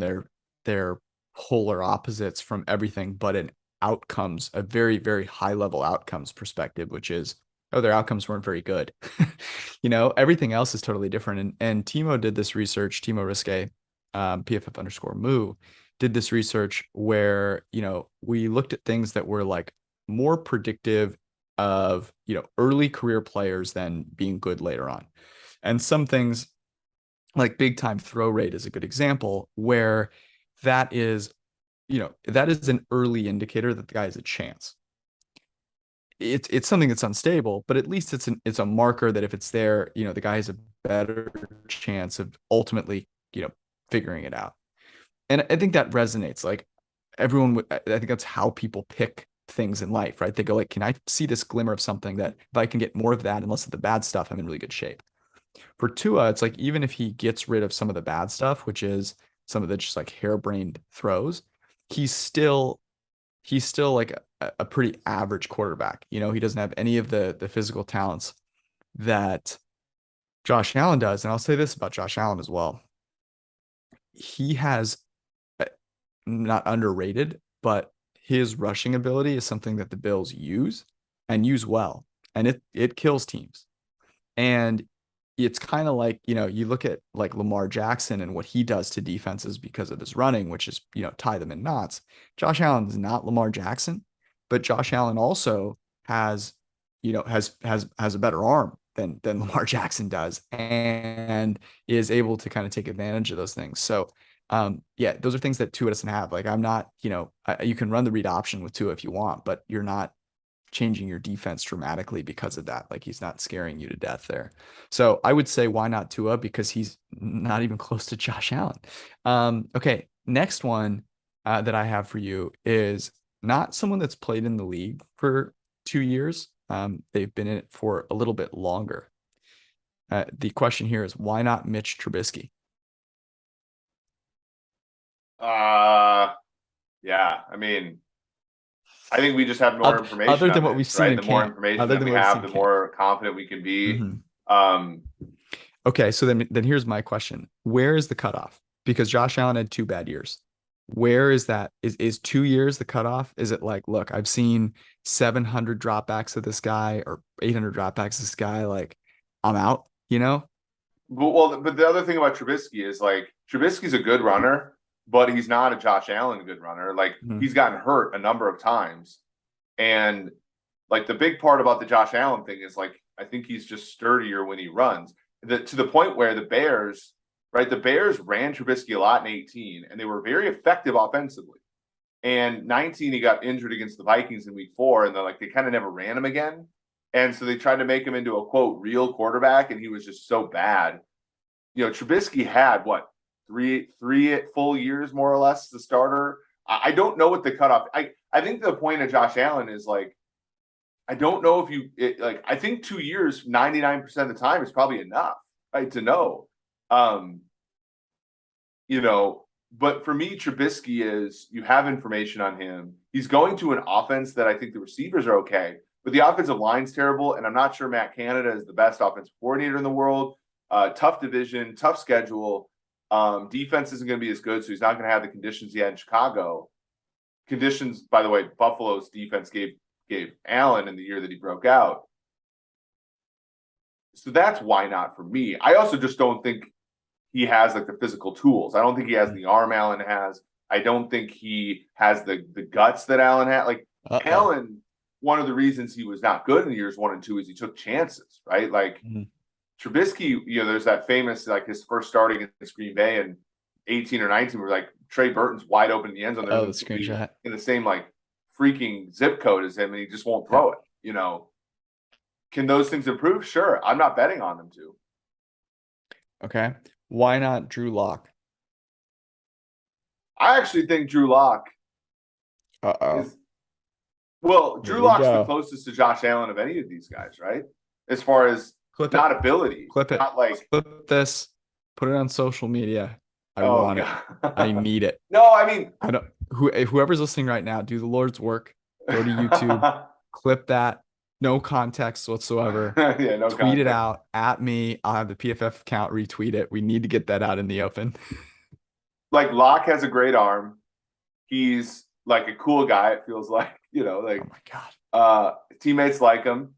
they're polar opposites from everything but an outcomes, a very, very high level outcomes perspective, which is, their outcomes weren't very good. Everything else is totally different. And Timo did this research, Timo Riske, PFF_Moo, did this research where, we looked at things that were like more predictive of, early career players than being good later on. And some things like big time throw rate is a good example where that is an early indicator that the guy has a chance. it's something that's unstable, but at least it's a marker that if it's there, the guy has a better chance of ultimately, figuring it out. And I think that resonates. Like everyone would, I think that's how people pick things in life, right? They go like, can I see this glimmer of something that if I can get more of that and less of the bad stuff, I'm in really good shape. For Tua, it's like even if he gets rid of some of the bad stuff, which is some of the just like harebrained throws, he's still he's still like a pretty average quarterback. He doesn't have any of the physical talents that Josh Allen does. And I'll say this about Josh Allen as well. He has not underrated, but his rushing ability is something that the Bills use and use well. And it kills teams. And it's kind of like, you look at like Lamar Jackson and what he does to defenses because of his running, which is, tie them in knots. Josh Allen is not Lamar Jackson, but Josh Allen also has, has a better arm than Lamar Jackson does and is able to kind of take advantage of those things. So, yeah, those are things that Tua doesn't have. Like I'm not, you can run the read option with Tua if you want, but you're not changing your defense dramatically because of that. Like he's not scaring you to death there. So I would say why not Tua? Because he's not even close to Josh Allen. Okay, next one that I have for you is not someone that's played in the league for 2 years. They've been in it for a little bit longer. The question here is why not Mitch Trubisky? Yeah. I mean, I think we just have more information other than on what we've this, seen right? in The more camp. information Other that than we what we've have, seen the in camp. more confident we can be. Mhm. Um, Okay, so then here's my question. Where is the cutoff? Because Josh Allen had 2 bad years. Where is that? Is 2 years the cutoff? Is it like, look, I've seen 700 dropbacks of this guy or 800 dropbacks of this guy, like I'm out, but the other thing about Trubisky is like Trubisky's a good runner, but he's not a Josh Allen good runner. Like Mhm. he's gotten hurt a number of times, and like the big part about the Josh Allen thing is like I think he's just sturdier when he runs. To the point where the Bears, right? The Bears ran Trubisky a lot in 18, and they were very effective offensively. And 19, he got injured against the Vikings in week 4, and they kind of never ran him again. And so they tried to make him into a quote real quarterback, and he was just so bad. Trubisky had what three full years more or less the starter. I don't know what the cutoff. I think the point of Josh Allen is like I don't know if I think 2 years, 99% of the time is probably enough, right? To know. Um, but for me, Trubisky is you have information on him. He's going to an offense that I think the receivers are okay, but the offensive line's terrible. And I'm not sure Matt Canada is the best offensive coordinator in the world. Tough division, tough schedule. Defense isn't going to be as good, so he's not going to have the conditions he had in Chicago. Conditions, by the way, Buffalo's defense gave Allen in the year that he broke out. So that's why not for me. I also just don't think he has like the physical tools. I don't think he has the arm Allen has. I don't think he has the guts that Allen had. Like Allen, one of the reasons he was not good in years 1 and 2 is he took chances, right? Like Trubisky, there's that famous like his first start against Green Bay in 18 or 19 where like Trey Burton's wide open in the end zone. The screenshot in the same like freaking zip code as him, and he just won't throw it. Can those things improve? Sure. I'm not betting on them to. Okay. Why not Drew Lock? I actually think Drew Lock is Drew Lock's the closest to Josh Allen of any of these guys, right? As far as not ability. Clip it. Not like clip this, put it on social media. I want it. I need it. No, I mean I don't whoever's listening right now, do the Lord's work. Go to YouTube, clip that. No context whatsoever. Yeah, no Tweet context. it out at me. I'll have the PFF account retweet it. We need to get that out in the open. Like Locke has a great arm. He's like a cool guy, it feels like, oh my God. Teammates like him.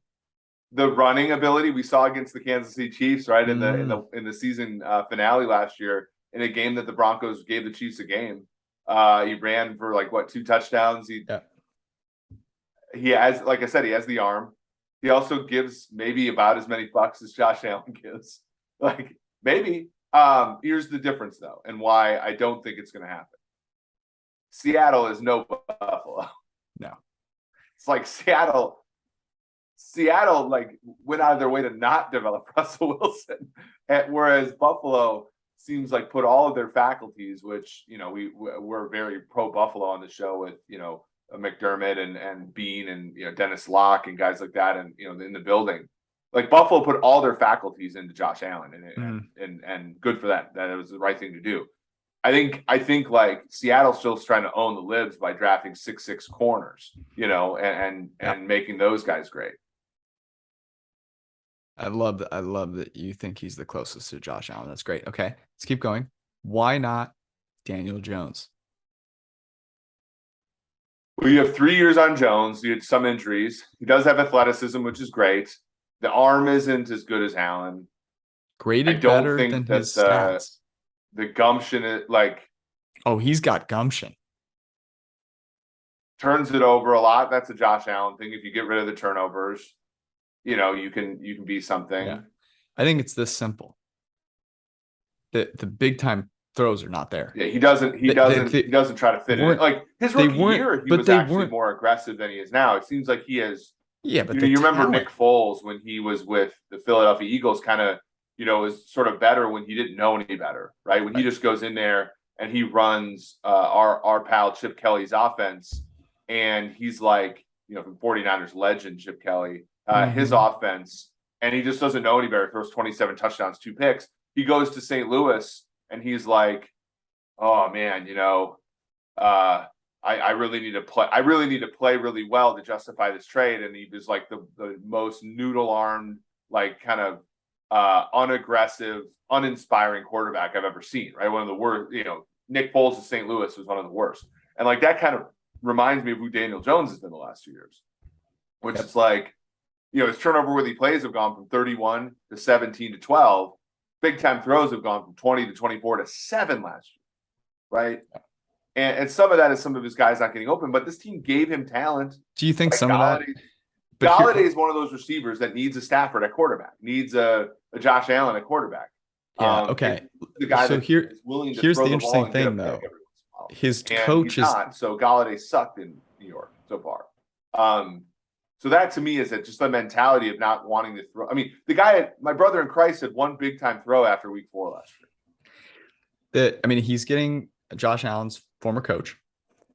The running ability we saw against the Kansas City Chiefs, right? In the season finale last year, in a game that the Broncos gave the Chiefs a game. He ran for 2 touchdowns. He has, like I said, he has the arm. He also gives maybe about as many bucks as Josh Allen gives. Like maybe. Here's the difference though, and why I don't think it's going to happen. Seattle is no Buffalo. No. It's like Seattle. Seattle like went out of their way to not develop Russell Wilson, whereas Buffalo seems like put all of their faculties, which we're very pro Buffalo on the show with McDermott and Bean and Dennis Locke and guys like that, and in the building. Like Buffalo put all their faculties into Josh Allen, and good for them. That it was the right thing to do. I think like Seattle's still trying to own the libs by drafting 6'6" corners, and making those guys great. I love that you think he's the closest to Josh Allen. That's great. Okay, let's keep going. Why not Daniel Jones? Well, you have 3 years on Jones. You had some injuries. He does have athleticism, which is great. The arm isn't as good as Allen. Graded I don't better think than that his stats. The gumption is like. Oh, he's got gumption. Turns it over a lot. That's a Josh Allen thing. If you get rid of the turnovers, you can be something. Yeah. I think it's this simple. The big time throws are not there. Yeah, he doesn't try to fit in. Like his rookie year, he was actually more aggressive than he is now. It seems like he has. Yeah, but you remember Nick Foles when he was with the Philadelphia Eagles, kind of, was sort of better when he didn't know any better, right? When he just goes in there and he runs our pal Chip Kelly's offense, and he's like, from 49ers legend Chip Kelly, his offense, and he just doesn't know any better. Throws 27 touchdowns, 2 picks. He goes to St. Louis and he's like, oh man, I really need to play. I really need to play really well to justify this trade. And he was like the most noodle-armed, like kind of unaggressive, uninspiring quarterback I've ever seen. Right, one of the worst. Nick Foles of St. Louis was one of the worst. And like that kind of reminds me of who Daniel Jones has been the last 2 years, which is like, his turnover-worthy plays have gone from 31 to 17 to 12. Big time throws have gone from 20 to 24 to 7 last year, right? And some of that is some of his guys not getting open, but this team gave him talent. Do you think some Galladay, of that? Galladay is one of those receivers that needs a Stafford at quarterback, needs a Josh Allen at quarterback. Yeah. Okay. The guy so here's willing to here's throw the ball interesting thing, though. His and coach is not. So Galladay sucked in New York so far. So that to me is just the mentality of not wanting to throw. I mean, the guy, my brother in Christ, had one big time throw after week 4 last year. He's getting Josh Allen's former coach.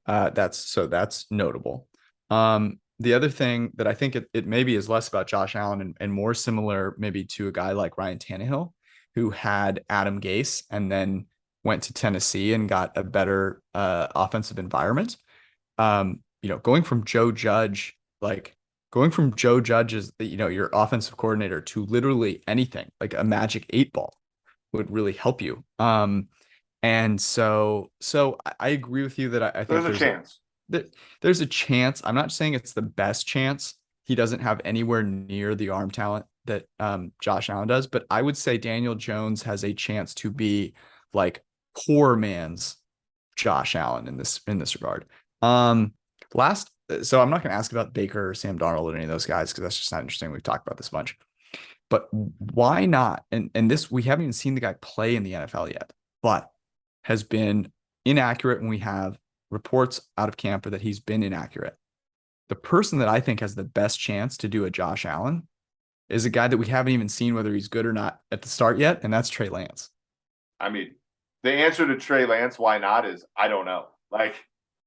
That's notable. The other thing that I think it maybe is less about Josh Allen and more similar maybe to a guy like Ryan Tannehill, who had Adam Gase and then went to Tennessee and got a better offensive environment. Going from Joe Judge as your offensive coordinator to literally anything like a magic 8 ball would really help you. And so I agree with you that I think there's a chance. There's a chance. I'm not saying it's the best chance. He doesn't have anywhere near the arm talent that Josh Allen does, but I would say Daniel Jones has a chance to be like poor man's Josh Allen in this regard. So I'm not going to ask about Baker or Sam Darnold or any of those guys because that's just not interesting. We've talked about this a bunch. But why not? And this, we haven't even seen the guy play in the NFL yet, but has been inaccurate when we have reports out of camp that he's been inaccurate. The person that I think has the best chance to do a Josh Allen is a guy that we haven't even seen whether he's good or not at the start yet, and that's Trey Lance. I mean, the answer to Trey Lance, why not, is I don't know. Like,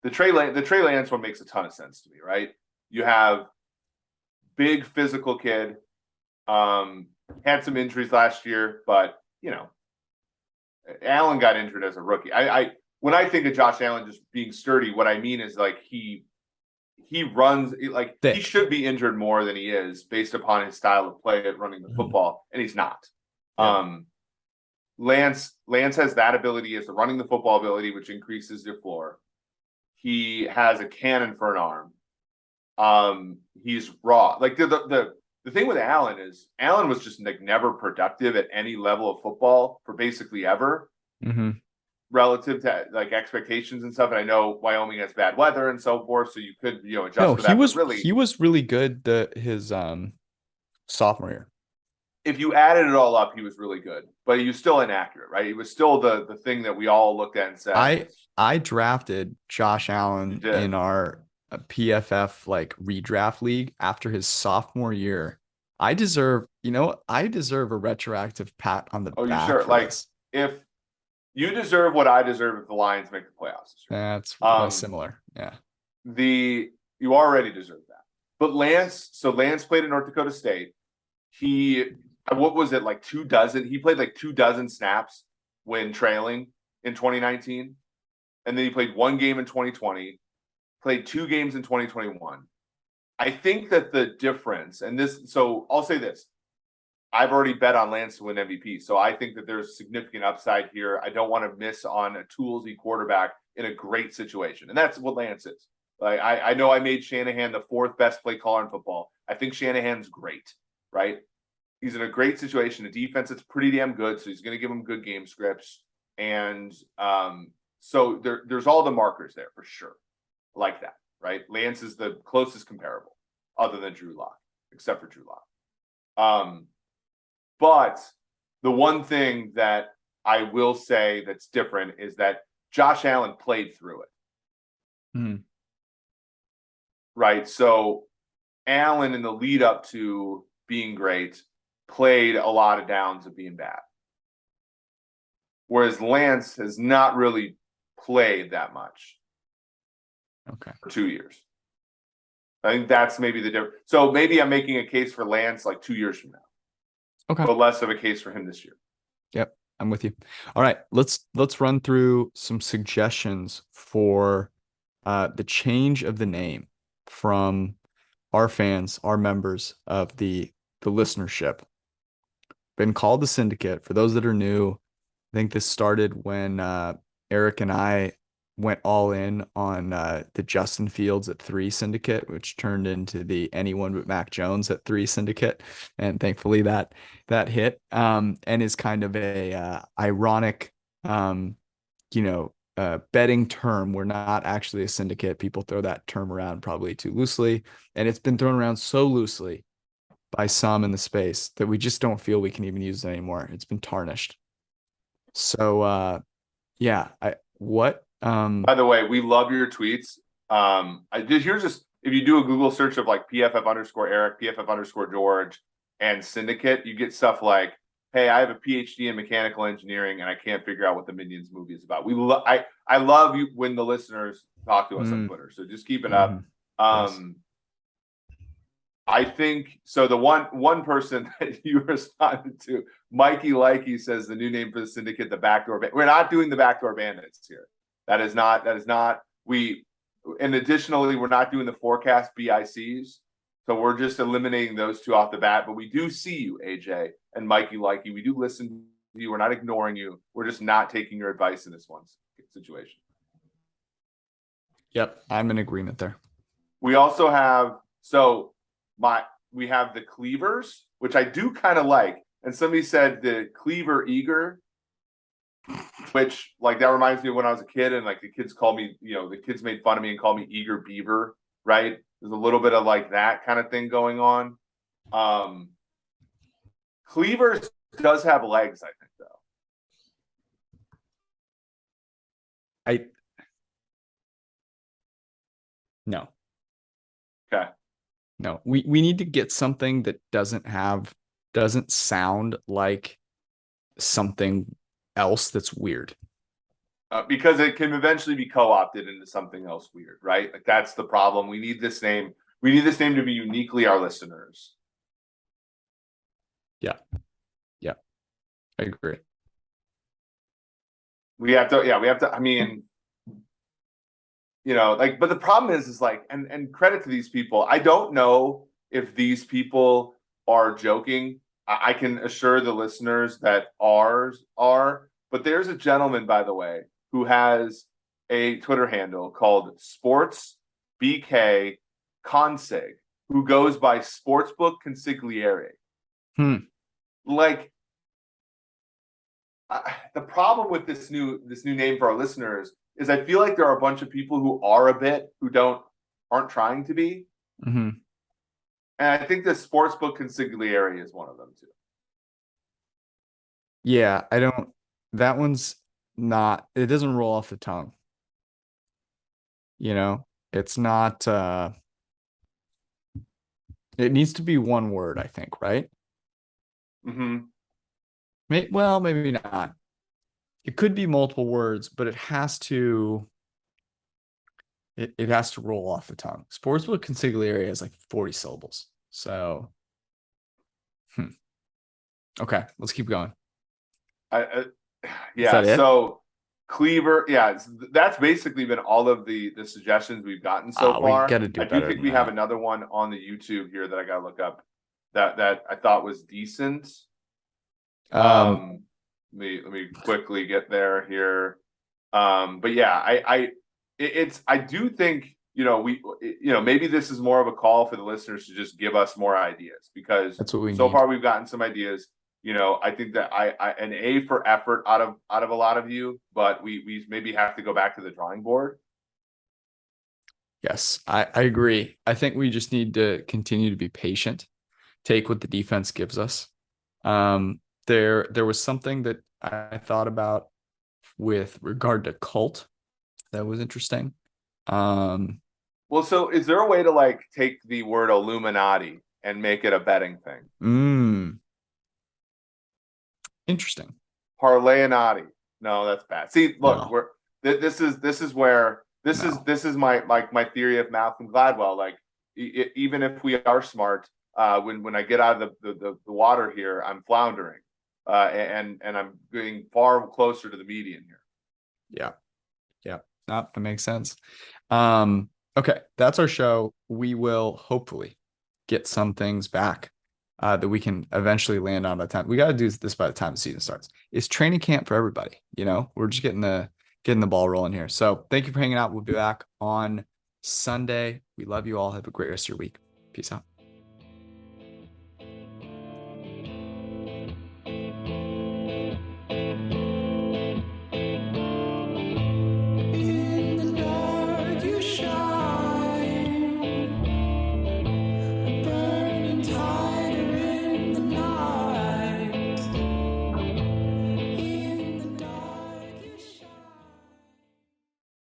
the Trey Lance one makes a ton of sense to me, right? You have big physical kid, had some injuries last year, but Allen got injured as a rookie. When I think of Josh Allen just being sturdy, what I mean is like he runs like thick. He should be injured more than he is based upon his style of play at running the football, and he's not. Yeah. Lance has that ability as the running the football ability, which increases your floor. He has a cannon for an arm. He's raw. Like the thing with Allen is Allen was just like never productive at any level of football for basically ever, relative to like expectations and stuff. And I know Wyoming has bad weather and so forth, so you could adjust. No, for that. He was really good his sophomore year. If you added it all up, he was really good, but he was still inaccurate, right? He was still the thing that we all looked at and said. I drafted Josh Allen in our a PFF like redraft league after his sophomore year. I deserve a retroactive pat on the Oh, you back sure? for Like, this. if you deserve what I deserve if the Lions make the playoffs this year. That's Um, similar. Yeah. the you already deserve that. But Lance played at North Dakota State. He what was it, like 24? He played like 24 snaps when trailing in 2019, and then he played one game in 2020, played two games in 2021. I think that the difference, and this, so I'll say this: I've already bet on Lance to win MVP, so I think that there's significant upside here. I don't want to miss on a toolsy quarterback in a great situation, and that's what Lance is. Like, I know I made Shanahan the fourth best play caller in football. I think Shanahan's great, right? He's in a great situation. The defense is pretty damn good, so he's going to give him good game scripts, and so there's all the markers there for sure, like that, right? Lance is the closest comparable, other than Drew Lock, except for Drew Lock. But the one thing that I will say that's different is that Josh Allen played through it. Mhm. Right. So Allen, in the lead up to being great, played a lot of downs of being bad. Whereas Lance has not really played that much Okay. for 2 years. I think that's maybe the difference. So maybe I'm making a case for Lance like 2 years from now, Okay. but less of a case for him this year. Yep. I'm with you. All right. Let's run through some suggestions for the change of the name from our fans, our members of the listenership. Been called the Syndicate. For those that are new, I think this started when Eric and I went all in on the Justin Fields at 3 syndicate, which turned into the anyone but Mac Jones at 3 syndicate, and thankfully that hit. And is kind of a ironic, betting term. We're not actually a syndicate. People throw that term around probably too loosely, and it's been thrown around so loosely by some in the space that we just don't feel we can even use it anymore. It's been tarnished. So yeah, I what By the way, we love your tweets. I did here's just if you do a Google search of like PFF underscore Eric, PFF underscore George, and Syndicate, you get stuff like, "Hey, I have a PhD in mechanical engineering, and I can't figure out what the Minions movie is about." I love you when the listeners talk to us on Twitter, so just keep it up. Yes. I think so. The one person that you responded to, Mikey Likey, says the new name for the syndicate, the backdoor. We're not doing the backdoor bandits here. That is not. We, and additionally, we're not doing the forecast BICs. So we're just eliminating those two off the bat. But we do see you, AJ and Mikey Likey. We do listen to you. We're not ignoring you. We're just not taking your advice in this one situation. Yep, I'm in agreement there. We also have we have the Cleavers, which I do kind of like. And somebody said the Cleaver Eager, which like that reminds me of when I was a kid and like the kids called me, the kids made fun of me and called me Eager Beaver, right? There's a little bit of like that kind of thing going on. Cleavers does have legs, I think, though. No. Okay. No. We need to get something that doesn't sound like something else that's weird. Because it can eventually be co-opted into something else weird, right? Like that's the problem. We need this name. We need this name to be uniquely our listeners. Yeah. Yeah. I agree. We have to, I mean, but the problem is like, and credit to these people. I don't know if these people are joking. I can assure the listeners that ours are, but there's a gentleman, by the way, who has a Twitter handle called Sports BK Consig, who goes by Sportsbook Consigliere. Like, the problem with this new name for our listeners is I feel like there are a bunch of people who are a bit who aren't trying to be. Mm-hmm. And I think the Sportsbook Consigliere is one of them too. Yeah, that one's not, it doesn't roll off the tongue. It's not it needs to be one word, I think, right? Mm-hmm. Well, maybe not. It could be multiple words, but it has to roll off the tongue. Sportsbook consigliere has like 40 syllables. So, okay, let's keep going. I, Is yeah. that it? So Cleaver, yeah, that's basically been all of the suggestions we've gotten so We far. got to do I do better think than we have that. another one on the YouTube here that I gotta look up that I thought was decent. Um, Let me quickly get there here. But yeah, I do think, maybe this is more of a call for the listeners to just give us more ideas, because that's what we so need. far we've gotten some ideas. I think that I an A for effort out of a lot of you, but we maybe have to go back to the drawing board. Yes, I agree. I think we just need to continue to be patient, take what the defense gives us. There was something that I thought about with regard to cult that was interesting. Um, Well, so is there a way to like take the word Illuminati and make it a betting thing? mm, interesting. Parlayinati. No, that's bad. See, look, No, we're this is where no. this is my my theory of Malcolm Gladwell. Like, even if we are smart, when I get out of the water here, I'm floundering, and I'm getting far closer to the median here. Yeah, yeah. No, that makes sense. Okay, that's our show. We will hopefully get some things back that we can eventually land on by the time. We got to do this by the time the season starts. It's training camp for everybody. We're just getting the ball rolling here. So thank you for hanging out. We'll be back on Sunday. We love you all. Have a great rest of your week. Peace out.